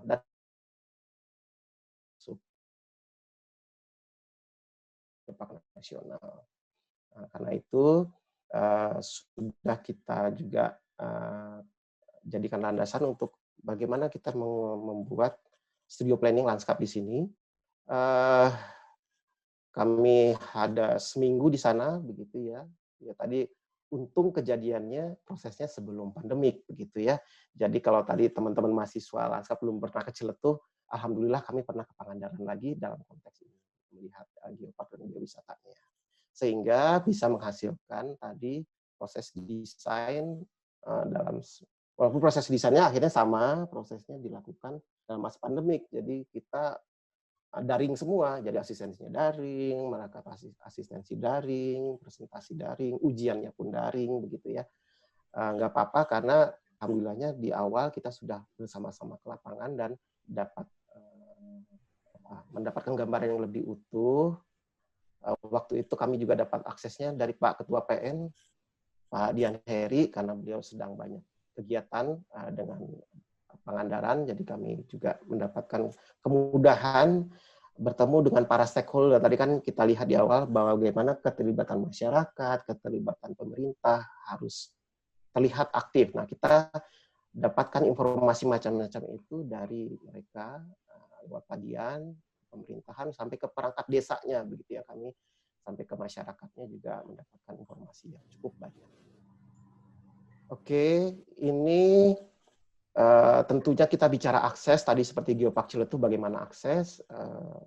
Dan geopark nasional. Nah, karena itu sudah kita juga jadikan landasan untuk bagaimana kita membuat studio planning lanskap di sini. Kami ada seminggu di sana, begitu ya. Ya tadi untung kejadiannya prosesnya sebelum pandemik, begitu ya. Jadi kalau tadi teman-teman mahasiswa lanskap belum pernah ke Ciletuh, alhamdulillah kami pernah ke Pangandaran lagi dalam konteks ini, melihat geopark dan geowisatanya. Sehingga bisa menghasilkan tadi proses desain dalam, walaupun proses desainnya akhirnya sama, prosesnya dilakukan dalam masa pandemik. Jadi kita daring semua, jadi asistensinya daring, mereka asistensi daring, presentasi daring, ujiannya pun daring, begitu ya. Nggak apa-apa karena alhamdulillahnya di awal kita sudah bersama-sama ke lapangan dan dapat mendapatkan gambaran yang lebih utuh. Waktu itu kami juga dapat aksesnya dari Pak Ketua PN, Pak Dian Heri, karena beliau sedang banyak kegiatan dengan Pangandaran, jadi kami juga mendapatkan kemudahan bertemu dengan para stakeholder. Tadi kan kita lihat di awal bahwa bagaimana keterlibatan masyarakat, keterlibatan pemerintah harus terlihat aktif. Nah, kita dapatkan informasi macam-macam itu dari mereka, lewat Padian, pemerintahan, sampai ke perangkat desanya, begitu ya, kami sampai ke masyarakatnya juga mendapatkan informasi yang cukup banyak. Oke, ini tentunya kita bicara akses, tadi seperti Geopark Ciletuh bagaimana akses,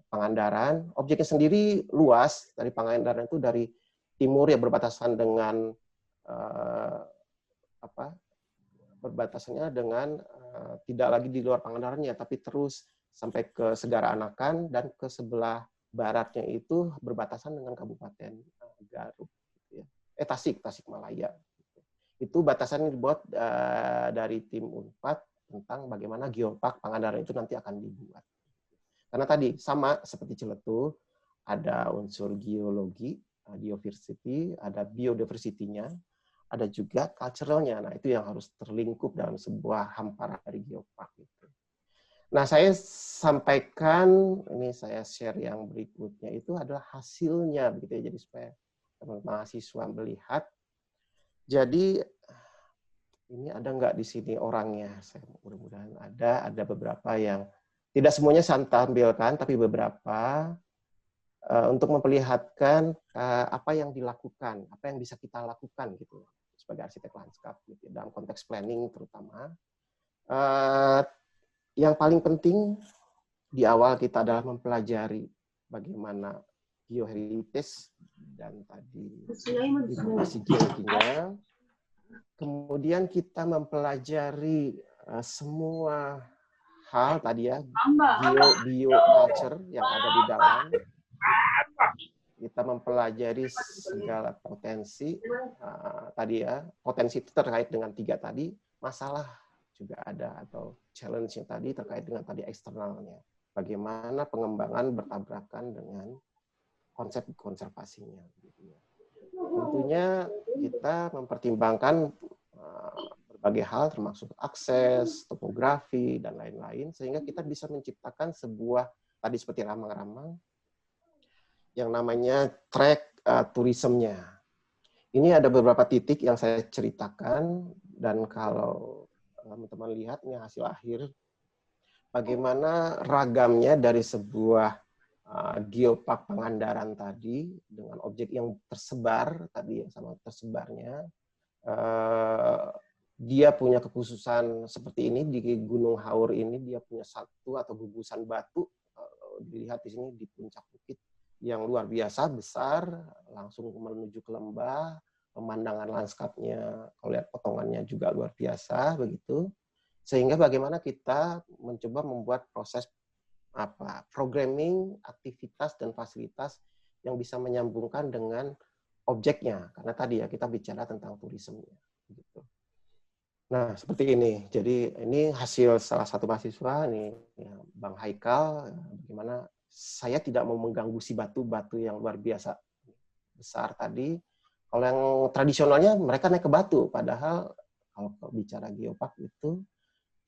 Pangandaran. Objeknya sendiri luas, dari Pangandaran itu dari timur ya berbatasan dengan, berbatasannya dengan tidak lagi di luar Pangandaran ya, tapi terus sampai ke Segara Anakan, dan ke sebelah baratnya itu berbatasan dengan Kabupaten Garut. Gitu ya. Tasikmalaya. Itu batasan yang dibuat dari tim Unpad tentang bagaimana geopark Pangandaran itu nanti akan dibuat. Karena tadi sama seperti Ciletuh, ada unsur geologi, geodiversity, ada biodiversity-nya, ada juga cultural-nya. Nah, itu yang harus terlingkup dalam sebuah hamparan dari geopark itu. Nah, saya sampaikan, ini saya share yang berikutnya, itu adalah hasilnya, begitu ya, jadi supaya teman mahasiswa melihat. Jadi ini ada nggak di sini orangnya? Saya mudah-mudahan ada beberapa yang tidak semuanya saya tampilkan, tapi beberapa untuk memperlihatkan apa yang dilakukan, apa yang bisa kita lakukan gitu sebagai arsitek lanskap gitu, dalam konteks planning terutama. Yang paling penting di awal kita adalah mempelajari bagaimana geoheritage dan tadi informasi geologinya. Kemudian kita mempelajari semua hal tadi ya, bioculture yang ada di dalam. Kita mempelajari segala potensi tadi ya, potensi itu terkait dengan 3 tadi, masalah juga ada atau challenge yang tadi terkait dengan tadi eksternalnya. Bagaimana pengembangan bertabrakan dengan konsep konservasinya. Tentunya kita mempertimbangkan berbagai hal termasuk akses, topografi, dan lain-lain, sehingga kita bisa menciptakan sebuah, tadi seperti ramang-ramang, yang namanya track tourismnya. Ini ada beberapa titik yang saya ceritakan, dan kalau teman-teman lihat ini hasil akhir, bagaimana ragamnya dari sebuah geopark Pangandaran tadi, dengan objek yang tersebar, tadi yang sama tersebarnya, dia punya kekhususan seperti ini, di Gunung Haur ini dia punya satu atau gugusan batu, dilihat di sini di puncak bukit, yang luar biasa besar, langsung menuju ke lembah, pemandangan lanskapnya, kalau lihat potongannya juga luar biasa, begitu. Sehingga bagaimana kita mencoba membuat proses programming, aktivitas, dan fasilitas yang bisa menyambungkan dengan objeknya. Karena tadi ya, kita bicara tentang turismenya. Gitu. Nah, seperti ini. Jadi ini hasil salah satu mahasiswa, nih, ya, Bang Haikal, bagaimana saya tidak mau mengganggu si batu-batu yang luar biasa besar tadi. Kalau yang tradisionalnya mereka naik ke batu, padahal kalau bicara geopark itu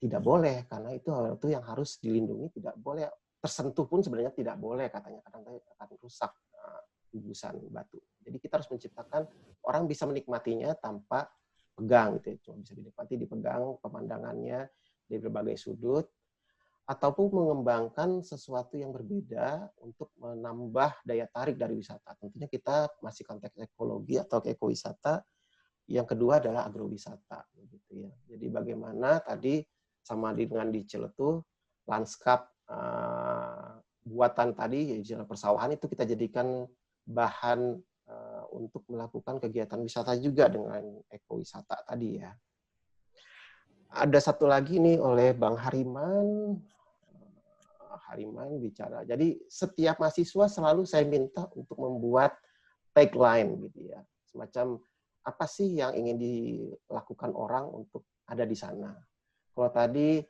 tidak boleh, karena itu yang harus dilindungi, tidak boleh tersentuh pun sebenarnya tidak boleh katanya, karena akan rusak gugusan batu. Jadi kita harus menciptakan orang bisa menikmatinya tanpa pegang, gitu ya. Cuma bisa dinikmati, dipegang pemandangannya dari berbagai sudut, ataupun mengembangkan sesuatu yang berbeda untuk menambah daya tarik dari wisata. Tentunya kita masih konteks ekologi atau ekowisata. Yang kedua adalah agrowisata, gitu ya. Jadi bagaimana tadi sama dengan di Ciletuh, lanskap buatan tadi, jalan persawahan itu kita jadikan bahan untuk melakukan kegiatan wisata juga dengan ekowisata tadi ya. Ada satu lagi nih oleh Bang Hariman bicara. Jadi setiap mahasiswa selalu saya minta untuk membuat tagline gitu ya. Semacam apa sih yang ingin dilakukan orang untuk ada di sana. Kalau tadi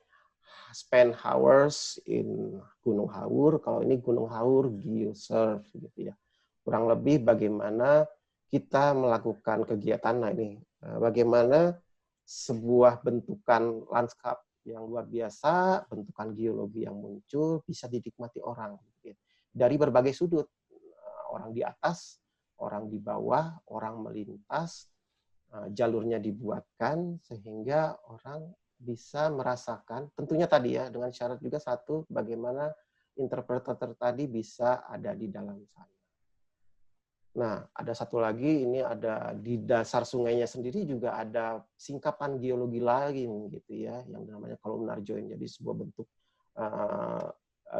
spend hours in Gunung Haur, kalau ini Gunung Haur Geosurf gitu ya. Kurang lebih bagaimana kita melakukan kegiatan, nah ini bagaimana sebuah bentukan lanskap yang luar biasa, bentukan geologi yang muncul bisa dinikmati orang gitu ya. Dari berbagai sudut, orang di atas, orang di bawah, orang melintas, jalurnya dibuatkan sehingga orang bisa merasakan, tentunya tadi ya dengan syarat juga satu, bagaimana interpreter tadi bisa ada di dalam sana. Nah, ada satu lagi, ini ada di dasar sungainya sendiri juga ada singkapan geologi lain gitu ya, yang namanya columnar joint. Jadi sebuah bentuk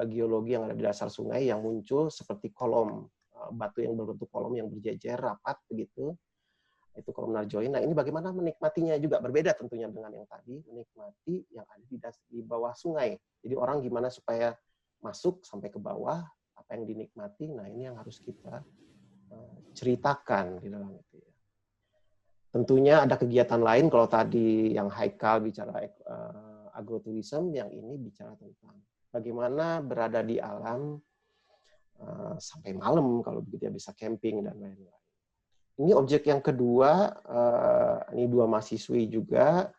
geologi yang ada di dasar sungai yang muncul seperti kolom batu yang berbentuk kolom yang berjejer rapat begitu. Itu columnar joint. Nah, ini bagaimana menikmatinya juga berbeda tentunya dengan yang tadi, menikmati yang ada di bawah sungai. Jadi orang gimana supaya masuk sampai ke bawah, apa yang dinikmati. Nah, ini yang harus kita ceritakan di dalam itu ya. Tentunya ada kegiatan lain, kalau tadi yang Haikal bicara agrotourism, yang ini bicara tentang bagaimana berada di alam sampai malam, kalau begitu ya, bisa camping dan lain-lain. Ini objek yang kedua, ini dua mahasiswi juga,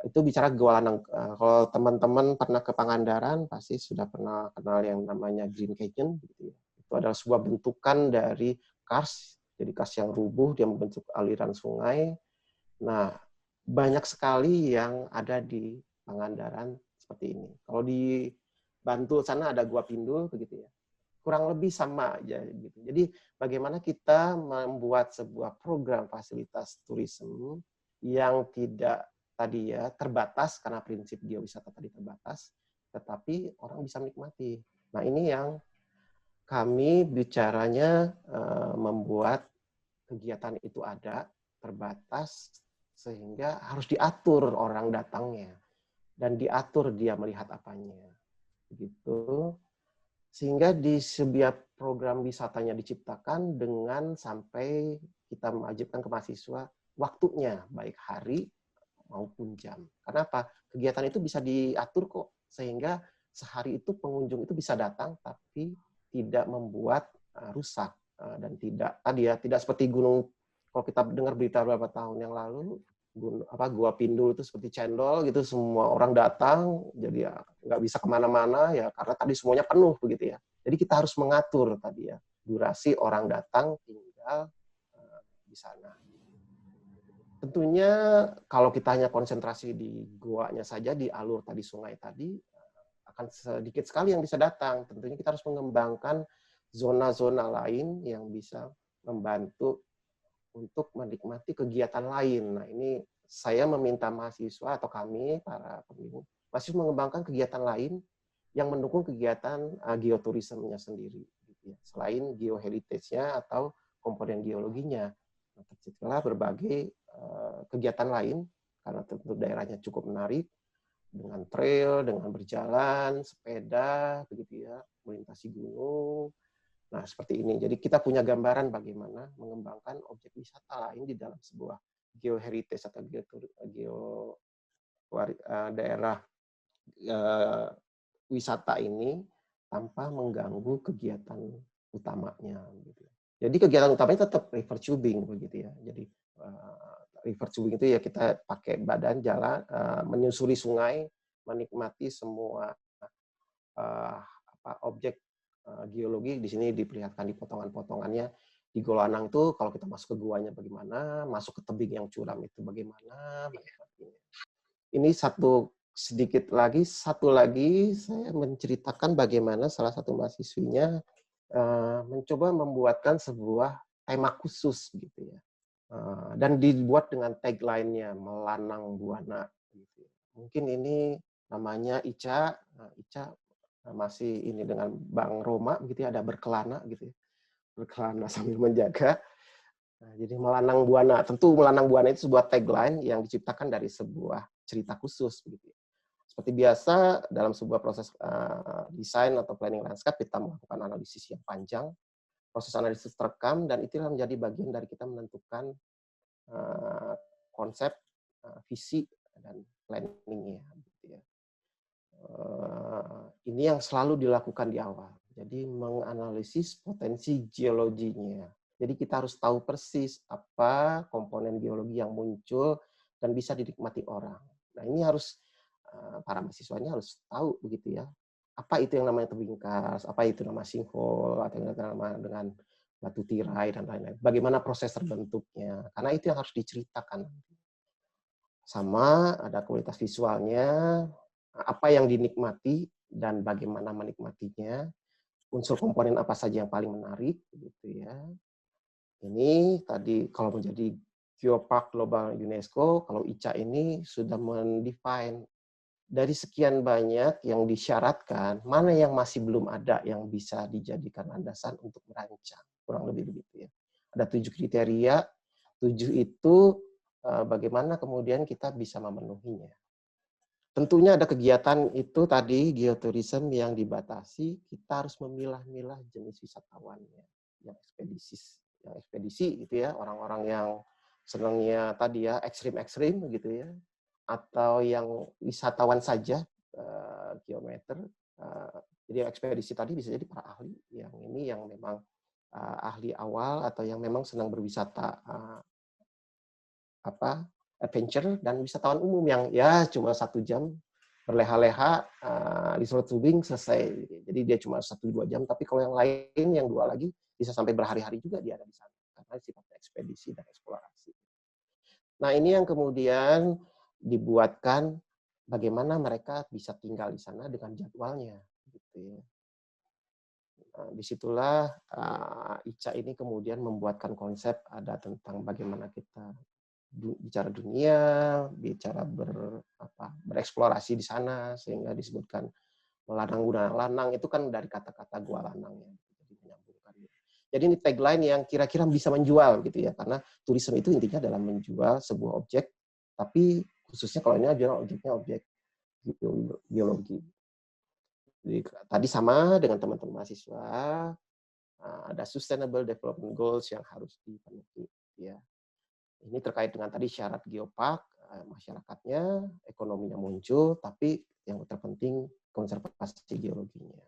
itu bicara Goa Lanang. Kalau teman-teman pernah ke Pangandaran, pasti sudah pernah kenal yang namanya Green Canyon. Gitu ya. Itu adalah sebuah bentukan dari kars, jadi kars yang rubuh, dia membentuk aliran sungai. Nah, banyak sekali yang ada di Pangandaran seperti ini. Kalau di Bantul sana ada Gua Pindul, begitu ya. Kurang lebih sama aja gitu. Jadi bagaimana kita membuat sebuah program fasilitas turisme yang tidak tadi ya terbatas karena prinsip geowisata tadi terbatas, tetapi orang bisa menikmati. Nah, ini yang kami bicaranya membuat kegiatan itu ada, terbatas, sehingga harus diatur orang datangnya. Dan diatur dia melihat apanya. Begitu. Sehingga di setiap program wisatanya diciptakan dengan sampai kita mewajibkan ke mahasiswa waktunya, baik hari maupun jam. Karena apa? Kegiatan itu bisa diatur kok, sehingga sehari itu pengunjung itu bisa datang, tapi tidak membuat rusak dan tidak seperti gunung. Kalau kita dengar berita beberapa tahun yang lalu, Gua Pindul itu seperti cendol gitu, semua orang datang, jadi ya nggak bisa kemana-mana ya karena tadi semuanya penuh begitu ya. Jadi kita harus mengatur tadi ya durasi orang datang tinggal di sana. Tentunya kalau kita hanya konsentrasi di goanya saja, di alur tadi sungai tadi, akan sedikit sekali yang bisa datang. Tentunya kita harus mengembangkan zona-zona lain yang bisa membantu untuk menikmati kegiatan lain. Nah, ini saya meminta mahasiswa atau kami, para pembimbing, masih mengembangkan kegiatan lain yang mendukung kegiatan geoturismenya sendiri. Selain geoheritage-nya atau komponen geologinya. Nah, terciptalah berbagai kegiatan lain, karena tentu daerahnya cukup menarik, dengan trail, dengan berjalan, sepeda, begitu ya, melintasi gunung. Nah, seperti ini. Jadi kita punya gambaran bagaimana mengembangkan objek wisata lain di dalam sebuah geoheritage atau daerah wisata ini tanpa mengganggu kegiatan utamanya. Jadi kegiatan utamanya tetap river tubing begitu ya. Jadi river tubing itu ya kita pakai badan jalan, menyusuri sungai, menikmati semua objek geologi. Di sini diperlihatkan di potongan-potongannya. Di Golanang tuh kalau kita masuk ke guanya bagaimana, masuk ke tebing yang curam itu bagaimana. Ini satu lagi saya menceritakan bagaimana salah satu mahasiswinya mencoba membuatkan sebuah tema khusus gitu ya. Dan dibuat dengan tagline-nya Melanang Buana. Mungkin ini namanya Ica. Ica masih ini dengan Bang Roma gitu ya, ada berkelana gitu ya. Berkelana sambil menjaga. Nah, jadi Melanang Buana. Tentu Melanang Buana itu sebuah tagline yang diciptakan dari sebuah cerita khusus begitu ya. Seperti biasa dalam sebuah proses desain atau planning landscape kita melakukan analisis yang panjang. Proses analisis terekam dan itulah menjadi bagian dari kita menentukan konsep, visi dan planningnya. Gitu ya. Ini yang selalu dilakukan di awal. Jadi menganalisis potensi geologinya. Jadi kita harus tahu persis apa komponen geologi yang muncul dan bisa dinikmati orang. Nah ini harus para mahasiswanya harus tahu begitu ya. Apa itu yang namanya tebing kars, apa itu nama sinkhole, atau yang nama dengan batu tirai dan lain-lain. Bagaimana proses terbentuknya? Karena itu yang harus diceritakan. Sama ada kualitas visualnya, apa yang dinikmati dan bagaimana menikmatinya, unsur komponen apa saja yang paling menarik, gitu ya. Ini tadi kalau menjadi Geopark Global UNESCO, kalau ICA ini sudah mendefine dari sekian banyak yang disyaratkan, mana yang masih belum ada yang bisa dijadikan landasan untuk merancang, kurang lebih begitu ya. Ada 7 kriteria, 7 itu bagaimana kemudian kita bisa memenuhinya. Tentunya ada kegiatan itu tadi, geoturism yang dibatasi, kita harus memilah-milah jenis wisatawannya. Yang ekspedisi gitu ya, orang-orang yang senangnya tadi ya, ekstrim-ekstrim gitu ya, atau yang wisatawan saja, geometer. Jadi ekspedisi tadi bisa jadi para ahli, yang ini yang memang ahli awal atau yang memang senang berwisata adventure, dan wisatawan umum yang ya cuma 1 jam berleha-leha di Selat Tubing selesai. Jadi dia cuma 1-2 jam, tapi kalau yang lain, yang 2 lagi bisa sampai berhari-hari juga dia ada di sana karena sifatnya ekspedisi dan eksplorasi. Nah ini yang kemudian dibuatkan bagaimana mereka bisa tinggal di sana dengan jadwalnya. Gitu ya. Nah, disitulah ICA ini kemudian membuatkan konsep ada tentang bagaimana kita bicara dunia, bicara bereksplorasi di sana, sehingga disebutkan Melanang Buana. Lanang itu kan dari kata-kata gua lanang ya. Jadi Jadi ini tagline yang kira-kira bisa menjual gitu ya, karena tourism itu intinya adalah menjual sebuah objek, tapi khususnya kalau ini adalah objeknya objek geologi. Jadi tadi sama dengan teman-teman mahasiswa, ada Sustainable Development Goals yang harus dipenuhi. Ya. Ini terkait dengan tadi syarat geopark, masyarakatnya, ekonominya muncul, tapi yang terpenting konservasi geologinya.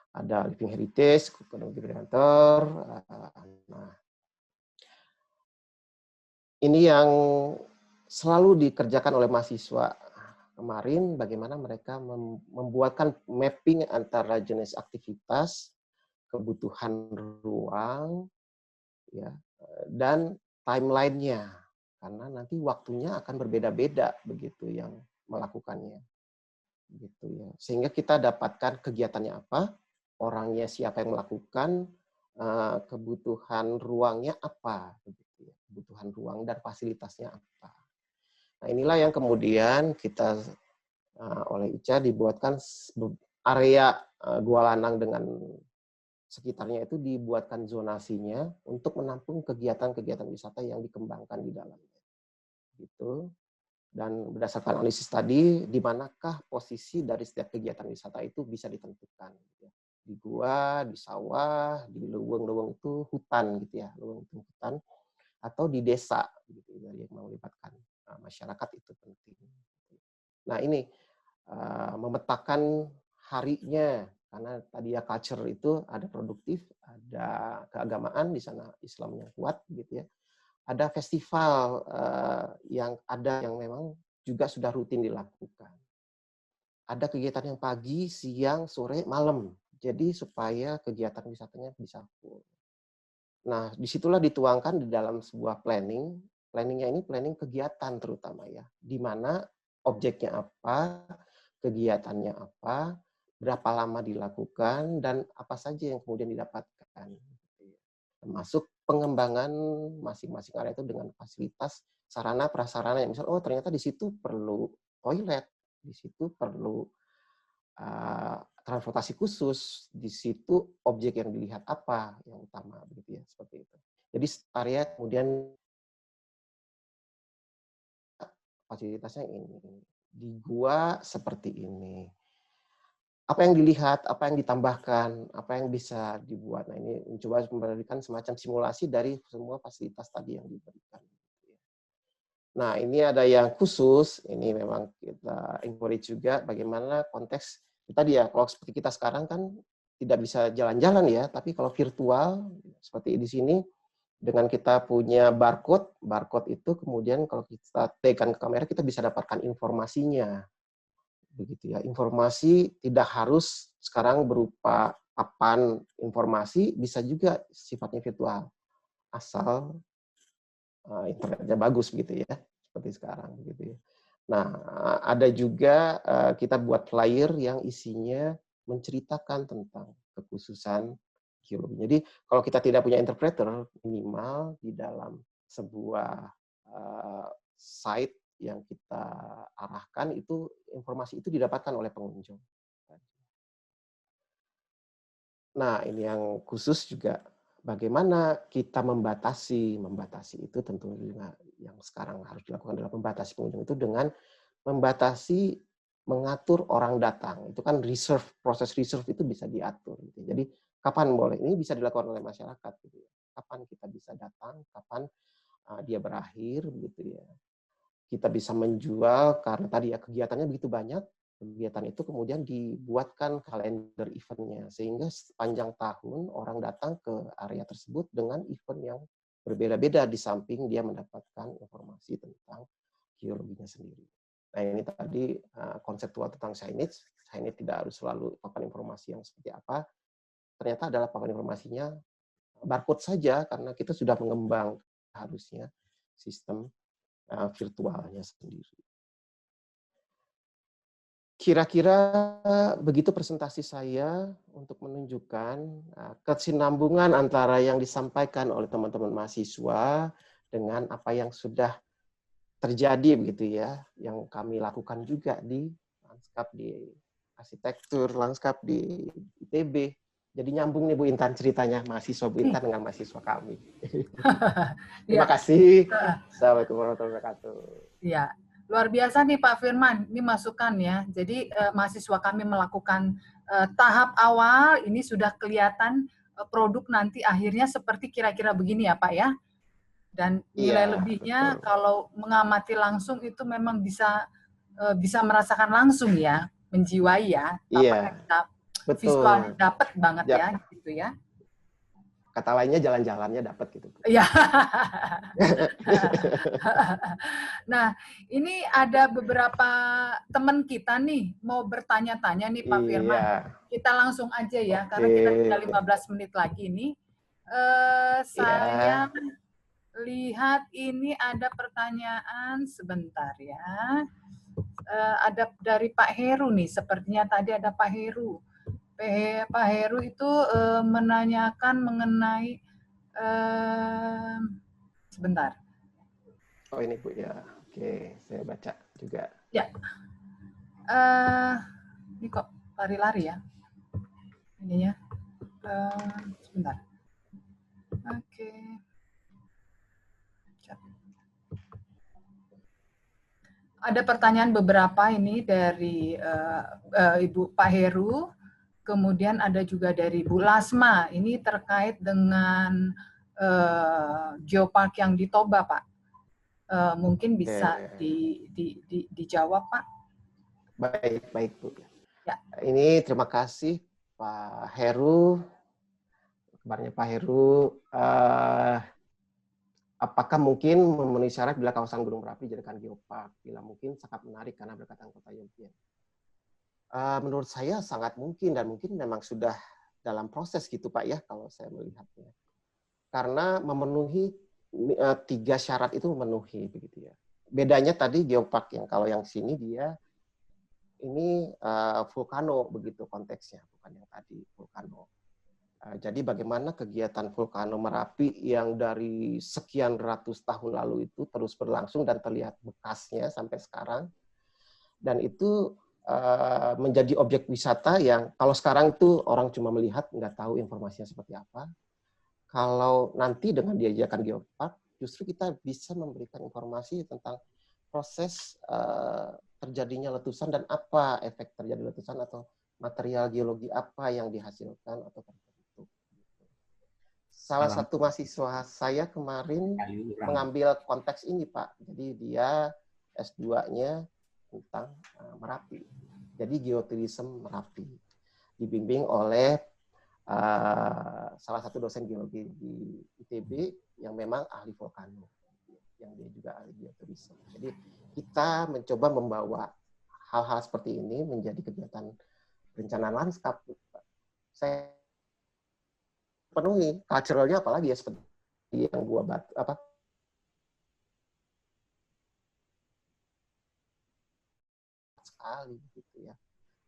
Ada living heritage, ekonomi creator. Nah, ini yang selalu dikerjakan oleh mahasiswa kemarin, bagaimana mereka membuatkan mapping antara jenis aktivitas, kebutuhan ruang, ya, dan timeline-nya, karena nanti waktunya akan berbeda-beda begitu yang melakukannya, gitu ya. Sehingga kita dapatkan kegiatannya apa, orangnya siapa yang melakukan, kebutuhan ruangnya apa, begitu ya. Kebutuhan ruang dan fasilitasnya apa. Nah, inilah yang kemudian kita oleh ICA dibuatkan area Gua Lanang dengan sekitarnya itu dibuatkan zonasinya untuk menampung kegiatan-kegiatan wisata yang dikembangkan di dalamnya. Gitu. Dan berdasarkan analisis tadi, di manakah posisi dari setiap kegiatan wisata itu bisa ditentukan. Di gua, di sawah, di leuweung-leuweung itu hutan gitu ya, leuweung itu hutan, atau di desa gitu ya, yang melibatkan masyarakat itu penting. Nah ini memetakan harinya, karena tadi ya culture itu ada produktif, ada keagamaan di sana Islam yang kuat gitu ya. Ada festival yang memang juga sudah rutin dilakukan. Ada kegiatan yang pagi, siang, sore, malam. Jadi supaya kegiatan wisatanya bisa full. Nah, disitulah dituangkan di dalam sebuah planning. Planningnya ini planning kegiatan terutama ya. Di mana objeknya apa, kegiatannya apa, berapa lama dilakukan, dan apa saja yang kemudian didapatkan. Termasuk pengembangan masing-masing area itu dengan fasilitas sarana prasarana yang misal, oh ternyata di situ perlu toilet, di situ perlu transportasi khusus, di situ objek yang dilihat apa yang utama, begitu ya, seperti itu. Jadi area kemudian fasilitasnya ini, di gua seperti ini. Apa yang dilihat, apa yang ditambahkan, apa yang bisa dibuat. Nah ini mencoba memberikan semacam simulasi dari semua fasilitas tadi yang diberikan. Nah ini ada yang khusus, ini memang kita encourage juga bagaimana konteks tadi ya, kalau seperti kita sekarang kan tidak bisa jalan-jalan ya, tapi kalau virtual seperti di sini dengan kita punya barcode, barcode itu kemudian kalau kita tekan ke kamera kita bisa dapatkan informasinya, begitu ya. Informasi tidak harus sekarang berupa papan informasi, bisa juga sifatnya virtual, asal internetnya bagus begitu ya, seperti sekarang begitu ya. Nah, ada juga kita buat flyer yang isinya menceritakan tentang kekhususan geologi. Jadi kalau kita tidak punya interpreter, minimal di dalam sebuah site yang kita arahkan itu informasi itu didapatkan oleh pengunjung. Nah, ini yang khusus juga bagaimana kita membatasi itu tentunya yang sekarang harus dilakukan adalah membatasi pengunjung itu dengan membatasi mengatur orang datang. Itu kan reserve, proses reserve itu bisa diatur. Gitu. Jadi kapan boleh? Ini bisa dilakukan oleh masyarakat. Gitu ya. Kapan kita bisa datang, kapan dia berakhir, gitu ya. Kita bisa menjual karena tadi ya kegiatannya begitu banyak. Kegiatan itu kemudian dibuatkan kalender eventnya sehingga sepanjang tahun orang datang ke area tersebut dengan event yang berbeda-beda di samping dia mendapatkan informasi tentang geologinya sendiri. Nah ini tadi konseptual tentang signage. Signage tidak harus selalu papan informasi yang seperti apa. Ternyata adalah papan informasinya barcode saja karena kita sudah mengembang harusnya sistem virtualnya sendiri. Kira-kira begitu presentasi saya untuk menunjukkan kesinambungan antara yang disampaikan oleh teman-teman mahasiswa dengan apa yang sudah terjadi begitu ya, yang kami lakukan juga di lanskap di arsitektur, lanskap di ITB. Jadi nyambung nih Bu Intan ceritanya, mahasiswa Bu Intan dengan mahasiswa kami. Ya. Terima kasih. Assalamualaikum warahmatullahi wabarakatuh. Iya, luar biasa nih Pak Firman. Ini masukan ya. Jadi mahasiswa kami melakukan tahap awal, ini sudah kelihatan produk nanti akhirnya seperti kira-kira begini ya Pak ya. Dan nilai lebihnya kalau mengamati langsung itu memang bisa merasakan langsung ya, menjiwai ya. Iya. Visualnya dapat banget ya, gitu ya. Kata lainnya jalan-jalannya dapat gitu. Iya. Nah, ini ada beberapa teman kita nih mau bertanya-tanya nih Pak Firman. Kita langsung aja ya, karena kita tinggal 15 menit lagi nih. Saya lihat ini ada pertanyaan sebentar ya. Ada dari Pak Heru nih, sepertinya tadi ada Pak Heru. Pak Heru itu menanyakan mengenai sebentar. Oh ini Bu ya, oke saya baca juga. Ya, ini kok lari-lari ya, ininya. Sebentar. Oke. Ada pertanyaan beberapa ini dari Ibu Pak Heru. Kemudian ada juga dari Bu Lasma, ini terkait dengan geopark yang di Toba, Pak. Mungkin bisa dijawab, Pak. Baik Bu. Ya. Ini terima kasih Pak Heru. Kabarnya Pak Heru, apakah mungkin memenuhi syarat bila kawasan Gunung Merapi dijadikan geopark? Bila mungkin sangat menarik karena berdekatan kota Yogyakarta. Menurut saya sangat mungkin dan mungkin memang sudah dalam proses gitu Pak ya kalau saya melihatnya. Karena memenuhi 3 syarat itu memenuhi begitu ya. Bedanya tadi geopark yang kalau yang sini dia ini vulkano begitu konteksnya, bukan yang tadi vulkano. Jadi bagaimana kegiatan vulkano Merapi yang dari sekian ratus tahun lalu itu terus berlangsung dan terlihat bekasnya sampai sekarang. Dan itu menjadi objek wisata yang kalau sekarang itu orang cuma melihat, nggak tahu informasinya seperti apa. Kalau nanti dengan diajarkan geopark, justru kita bisa memberikan informasi tentang proses terjadinya letusan dan apa efek terjadi letusan atau material geologi apa yang dihasilkan atau terbentuk. Salah satu mahasiswa saya kemarin mengambil konteks ini Pak. Jadi dia S2-nya tentang Merapi. Jadi geotourism Merapi. Dibimbing oleh salah satu dosen geologi di ITB yang memang ahli vulkano. Yang dia juga ahli geotourism. Jadi kita mencoba membawa hal-hal seperti ini menjadi kegiatan perencanaan lanskap. Saya penuhi cultural-nya apalagi ya seperti yang gua sekali gitu ya.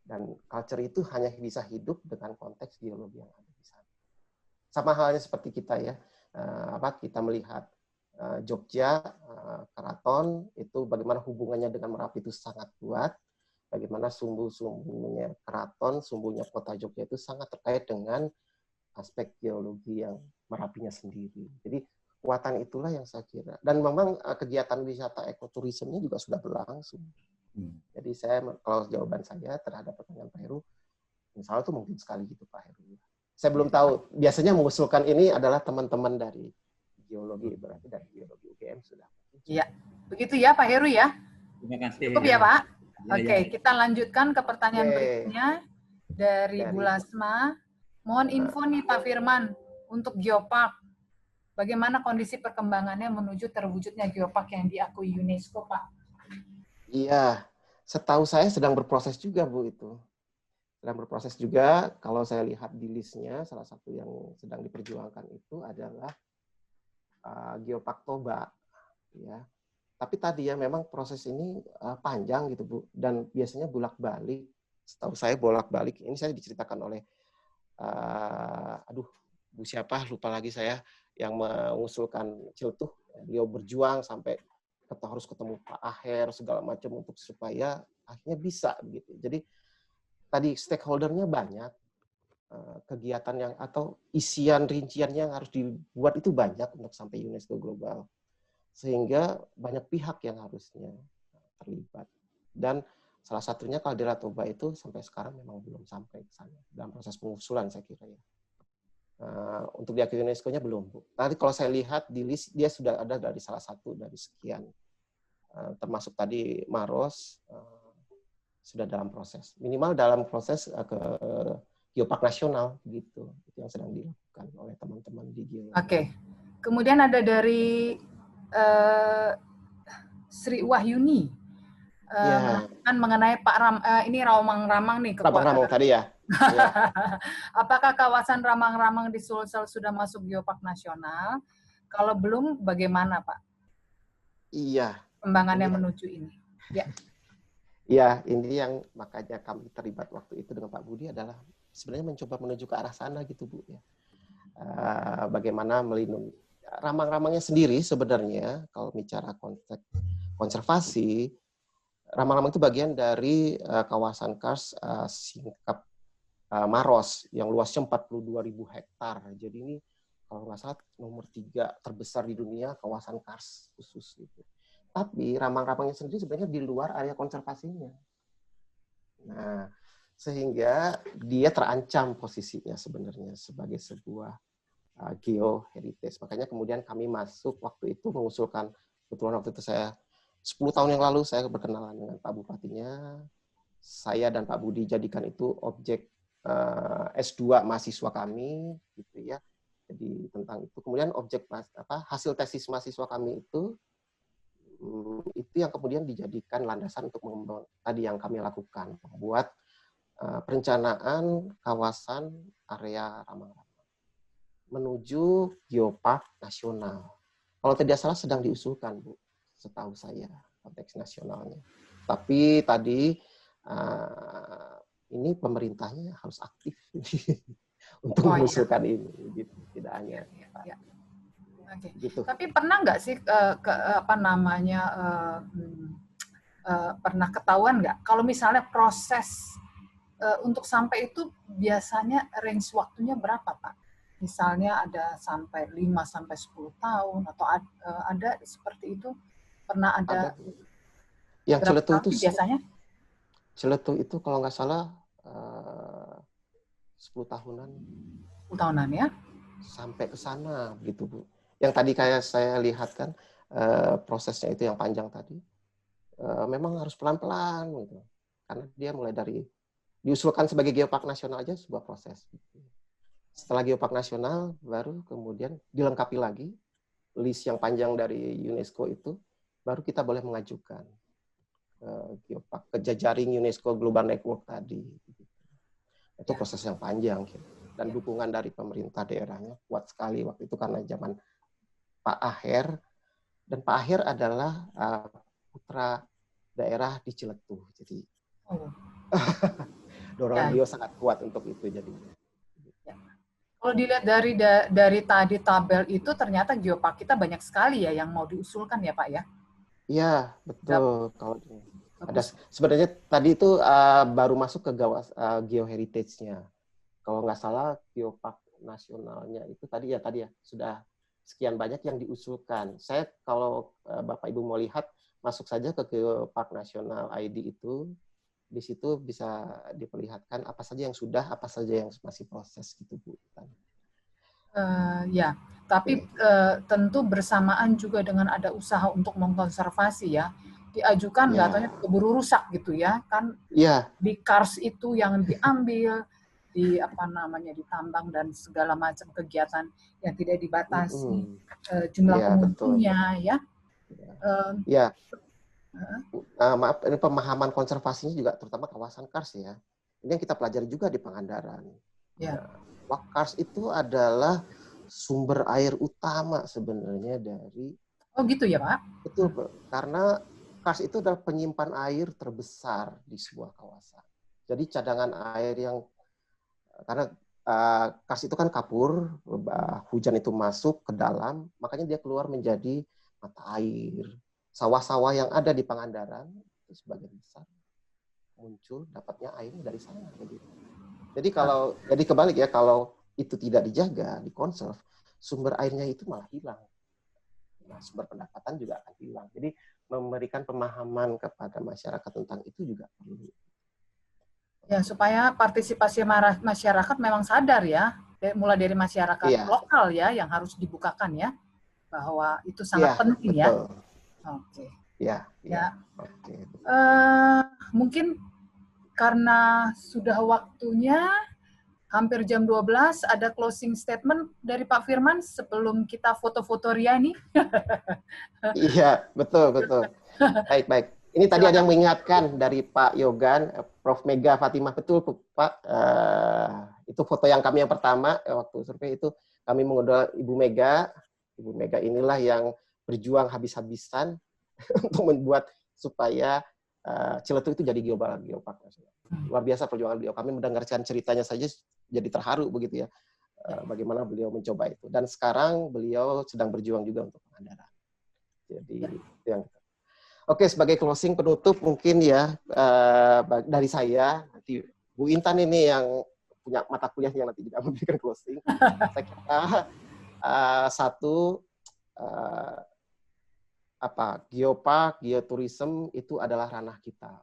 Dan culture itu hanya bisa hidup dengan konteks geologi yang ada di sana. Sama halnya seperti kita ya, kita melihat Jogja, keraton itu bagaimana hubungannya dengan Merapi itu sangat kuat. Bagaimana sumbu-sumbunya keraton, sumbunya kota Jogja itu sangat terkait dengan aspek geologi yang Merapinya sendiri. Jadi kekuatan itulah yang saya kira. Dan memang kegiatan wisata ekoturismenya juga sudah berlangsung. Jadi saya, kalau jawaban saya terhadap pertanyaan Pak Heru, insya Allah itu mungkin sekali gitu Pak Heru. Saya belum tahu, biasanya mengusulkan ini adalah teman-teman dari geologi, berarti dari geologi UGM sudah. Iya, begitu ya Pak Heru ya. Terima kasih. Cukup ya Pak? Oke, kita lanjutkan ke pertanyaan berikutnya dari Bu Lasma. Mohon info nih Pak Firman untuk geopark. Bagaimana kondisi perkembangannya menuju terwujudnya geopark yang diakui UNESCO, Pak? Iya, setahu saya sedang berproses juga, Bu, itu. Sedang berproses juga, kalau saya lihat di listnya, salah satu yang sedang diperjuangkan itu adalah Geopark Toba. Ya. Tapi tadi ya, memang proses ini panjang gitu, Bu. Dan biasanya bolak-balik. Setahu saya bolak-balik, ini saya diceritakan oleh, Bu siapa, lupa lagi saya, yang mengusulkan Ciltuh. Beliau berjuang sampai harus ketemu Pak Aher segala macam untuk supaya akhirnya bisa begitu. Jadi tadi stakeholder-nya banyak, kegiatan yang atau isian rincian yang harus dibuat itu banyak untuk sampai UNESCO Global, sehingga banyak pihak yang harusnya terlibat. Dan salah satunya Kaldera Toba itu sampai sekarang memang belum sampai ke sana dalam proses pengusulan, saya kira ya. Untuk diakui UNESCO-nya belum, Bu. Tadi kalau saya lihat di list dia sudah ada dari salah satu dari sekian, termasuk tadi Maros sudah dalam proses, minimal dalam proses ke Geopark Nasional gitu, itu yang sedang dilakukan oleh teman-teman di Geo. Oke. Kemudian ada dari Sri Wahyuni kan mengenai Pak ini Ramang-Ramang nih. Ramang-Ramang tadi ya. Apakah kawasan Ramang-Ramang di Sulsel sudah masuk Geopark Nasional? Kalau belum, bagaimana Pak? Iya. Perkembangannya menuju ini. Ya. Ya, ini yang makanya kami terlibat waktu itu dengan Pak Budi adalah sebenarnya mencoba menuju ke arah sana gitu, Bu. Ya. Bagaimana melindungi Ramang-Ramangnya sendiri sebenarnya kalau bicara konteks konservasi, Ramang-Ramang itu bagian dari kawasan Kars Singkap Maros yang luasnya 42.000 hektar. Jadi ini kalau nggak salah nomor 3 terbesar di dunia kawasan Kars khusus gitu. Tapi Ramang-Ramangnya sendiri sebenarnya di luar area konservasinya. Nah, sehingga dia terancam posisinya sebenarnya sebagai sebuah geoheritage. Makanya kemudian kami masuk waktu itu mengusulkan, kebetulan waktu itu saya 10 tahun yang lalu saya berkenalan dengan Pak Bupatinya. Saya dan Pak Budi jadikan itu objek S2 mahasiswa kami gitu ya. Jadi tentang itu. Kemudian objek hasil tesis mahasiswa kami itu yang kemudian dijadikan landasan untuk mengembang tadi yang kami lakukan, membuat perencanaan kawasan area Ramang-Ramang menuju Geopark Nasional. Kalau tidak salah sedang diusulkan, Bu, setahu saya konteks nasionalnya. Tapi tadi ini pemerintahnya harus aktif untuk mengusulkan ini, gitu. Tidak hanya. Ya. Oke. Gitu. Tapi pernah nggak sih pernah ketahuan nggak kalau misalnya proses untuk sampai itu biasanya range waktunya berapa, Pak? Misalnya ada sampai 5 sampai 10 tahun atau ada seperti itu, pernah ada yang Celetu itu biasanya? Celetu itu kalau nggak salah 10 tahunan. 10 tahunan ya? Sampai ke sana gitu, Bu. Yang tadi kayak saya lihat kan prosesnya itu yang panjang tadi. Memang harus pelan-pelan gitu. Karena dia mulai dari diusulkan sebagai Geopark Nasional aja sebuah proses. Setelah Geopark Nasional baru kemudian dilengkapi lagi list yang panjang dari UNESCO itu, baru kita boleh mengajukan Geopark ke jejaring UNESCO Global Network tadi. Itu proses yang panjang gitu. Dan dukungan dari pemerintah daerahnya kuat sekali waktu itu karena zaman Pak Aher, dan Pak Aher adalah putra daerah di Celetu. Jadi dorongan beliau sangat kuat untuk itu jadinya. Kalau dilihat dari tadi tabel itu ternyata Geopark kita banyak sekali ya yang mau diusulkan ya Pak ya? Iya, betul. Kalau ada sebenarnya tadi itu baru masuk ke geoheritage-nya. Kalau nggak salah Geopark nasionalnya itu tadi ya sudah sekian banyak yang diusulkan. Saya kalau Bapak Ibu mau lihat masuk saja ke Geopark Nasional ID itu, di situ bisa diperlihatkan apa saja yang sudah, apa saja yang masih proses gitu, Bu. Ya, tapi tentu bersamaan juga dengan ada usaha untuk mengkonservasi ya. Diajukan nggak taunya keburu rusak gitu ya kan? Di Kars itu yang diambil, ditambang dan segala macam kegiatan yang tidak dibatasi jumlah pengunjungnya ya. Maaf, ini pemahaman konservasinya juga terutama kawasan Kars ya. Ini yang kita pelajari juga di Pangandaran. Kars itu adalah sumber air utama sebenarnya dari. Oh gitu ya Pak? Betul, Pak. Karena Kars itu adalah penyimpan air terbesar di sebuah kawasan. Jadi cadangan air yang karena Kars itu kan kapur, hujan itu masuk ke dalam, makanya dia keluar menjadi mata air. Sawah-sawah yang ada di Pangandaran itu sebagian besar muncul dapatnya airnya dari sana. Begitu. Jadi kebalik ya, kalau itu tidak dijaga, dikonserv, sumber airnya itu malah hilang. Nah, sumber pendapatan juga akan hilang. Jadi memberikan pemahaman kepada masyarakat tentang itu juga perlu. Ya, supaya partisipasi masyarakat memang sadar ya, mulai dari masyarakat lokal ya, yang harus dibukakan ya, bahwa itu sangat penting ya. Oke. Ya. Mungkin karena sudah waktunya, hampir jam 12, ada closing statement dari Pak Firman sebelum kita foto-foto Ria nih. Iya, betul. Baik. Ini tadi ada yang mengingatkan dari Pak Yogan, Prof. Mega Fatimah, betul Pak. Itu foto yang kami yang pertama, waktu survei itu kami mengundang Ibu Mega. Ibu Mega inilah yang berjuang habis-habisan untuk membuat supaya Ciletuh itu jadi geopark nasional. Luar biasa perjuangan beliau. Kami mendengarkan ceritanya saja jadi terharu begitu ya. Bagaimana beliau mencoba itu. Dan sekarang beliau sedang berjuang juga untuk Pangandaran. Jadi itu yang kita. Oke, sebagai closing penutup mungkin ya dari saya, nanti Bu Intan ini yang punya mata kuliah yang nanti tidak memberikan closing. Saya kira geopark, geoturism itu adalah ranah kita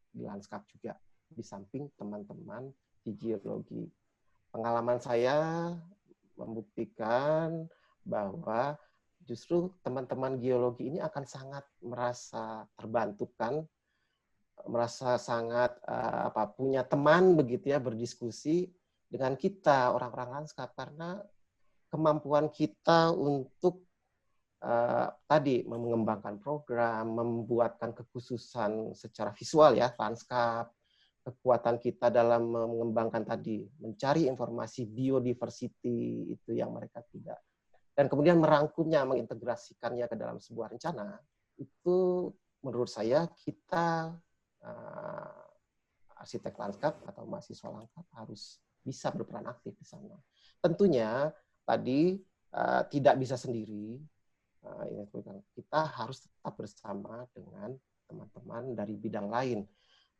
di Lanskap juga, di samping teman-teman di geologi. Pengalaman saya membuktikan bahwa justru teman-teman geologi ini akan sangat merasa terbantukan, merasa sangat punya teman begitu ya, berdiskusi dengan kita orang-orang Lanskap, karena kemampuan kita untuk tadi mengembangkan program, membuatkan kekhususan secara visual ya, lanskap, kekuatan kita dalam mengembangkan tadi, mencari informasi biodiversity itu yang mereka tidak, dan kemudian merangkumnya, mengintegrasikannya ke dalam sebuah rencana, itu menurut saya kita arsitek lanskap atau mahasiswa lanskap harus bisa berperan aktif di sana. Tentunya tadi tidak bisa sendiri. Kita harus tetap bersama dengan teman-teman dari bidang lain,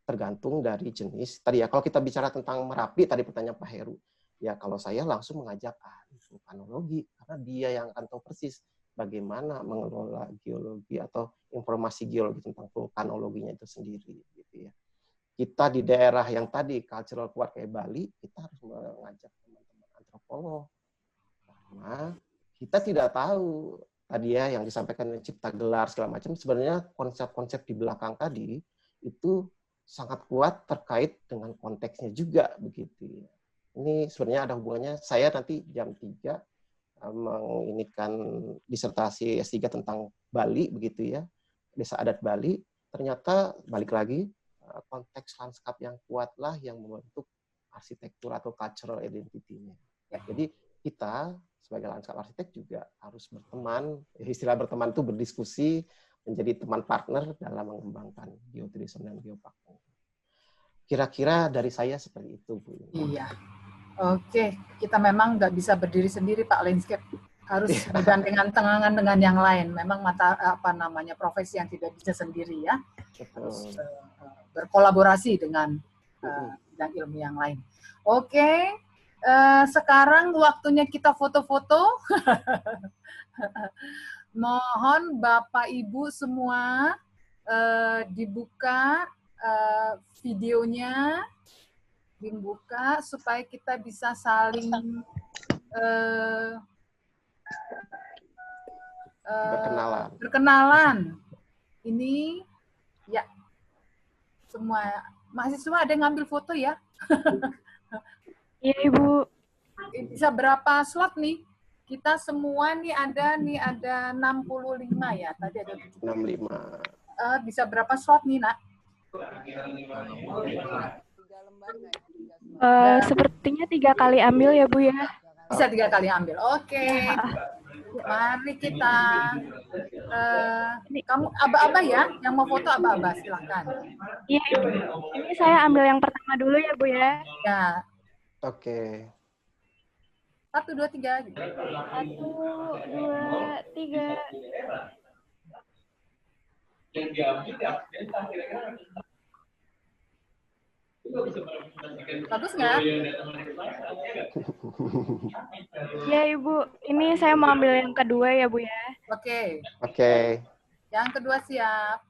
tergantung dari jenis. Tadi ya, kalau kita bicara tentang Merapi, tadi pertanyaan Pak Heru, ya kalau saya langsung mengajak ahli vulkanologi, karena dia yang akan tahu persis bagaimana mengelola geologi atau informasi geologi tentang vulkanologinya itu sendiri. Gitu ya. Kita di daerah yang tadi cultural kuat kayak Bali, kita harus mengajak teman-teman antropolog, karena kita tidak tahu tadi ya yang disampaikan cipta gelar segala macam, sebenarnya konsep-konsep di belakang tadi itu sangat kuat terkait dengan konteksnya juga begitu. Ini sebenarnya ada hubungannya. Saya nanti jam 3 menginikan disertasi S3 tentang Bali begitu ya, desa adat Bali. Ternyata balik lagi konteks lanskap yang kuatlah yang membentuk arsitektur atau cultural identity-nya. Ya, jadi kita sebagai lanskap arsitek juga harus berteman, istilah berteman itu berdiskusi, menjadi teman partner dalam mengembangkan geoturism dan geopark. Kira-kira dari saya seperti itu, Bu. Iya. Oke, kita memang nggak bisa berdiri sendiri, Pak Landscape. Harus bergandengan tangan dengan yang lain. Memang profesi yang tidak bisa sendiri ya. Harus berkolaborasi dengan bidang ilmu yang lain. Oke. Sekarang waktunya kita foto-foto. Mohon Bapak Ibu semua dibuka videonya, dibuka supaya kita bisa saling berkenalan. Ini ya semua mahasiswa ada yang ngambil foto ya. Iya, Ibu. Bisa berapa slot nih? Kita semua nih ada 65 ya. Tadi ada 65. Bisa berapa slot nih, Nak? Sepertinya 3 kali ambil ya, Bu ya. Bisa 3 kali ambil. Oke. Mari kita kamu aba-aba ya, yang mau foto aba-aba silahkan. Iya, Ibu. Ini saya ambil yang pertama dulu ya, Bu ya. Ya. Oke. 1, 2, 3. 1, 2, 3. Bagus nggak? Ya Ibu, ini saya mau ambil yang kedua ya Bu ya. Oke. Oke. Yang kedua siap.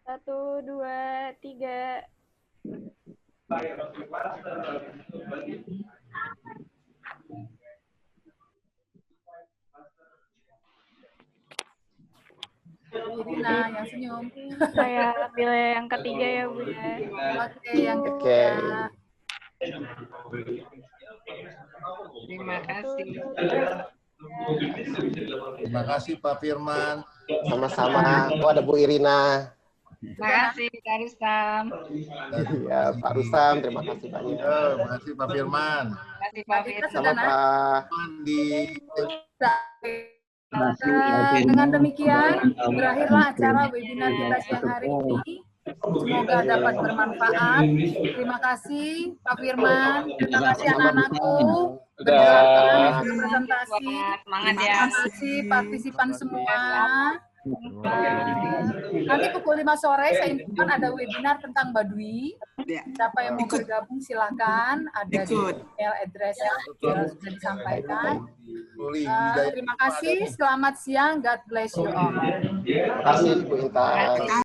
1, 2, 3. Irina yang senyum. Saya ambil yang ketiga ya Bu ya. Oke, yang ketiga. Terima kasih. Terima kasih Pak Firman. Sama-sama. Oh, ada Bu Irina. Terima kasih Kak Rustam. Ya, Pak Rustam, terima kasih banyak. Terima kasih Pak Firman. Terima kasih Pak Firman. Sama Pak. Dengan demikian, berakhirlah acara webinar kita siang hari ini. Semoga dapat bermanfaat. Terima kasih Pak Firman. Terima kasih anak-anakku. Bergerak presentasi. Semangat ya. Terima kasih partisipan semua. Nanti pukul 5 sore saya infokan ada webinar tentang Baduy. Siapa yang mau bergabung silakan. Ada di email address yang sudah disampaikan. Terima kasih. Selamat siang. God bless you all. Terima kasih Bu Intan.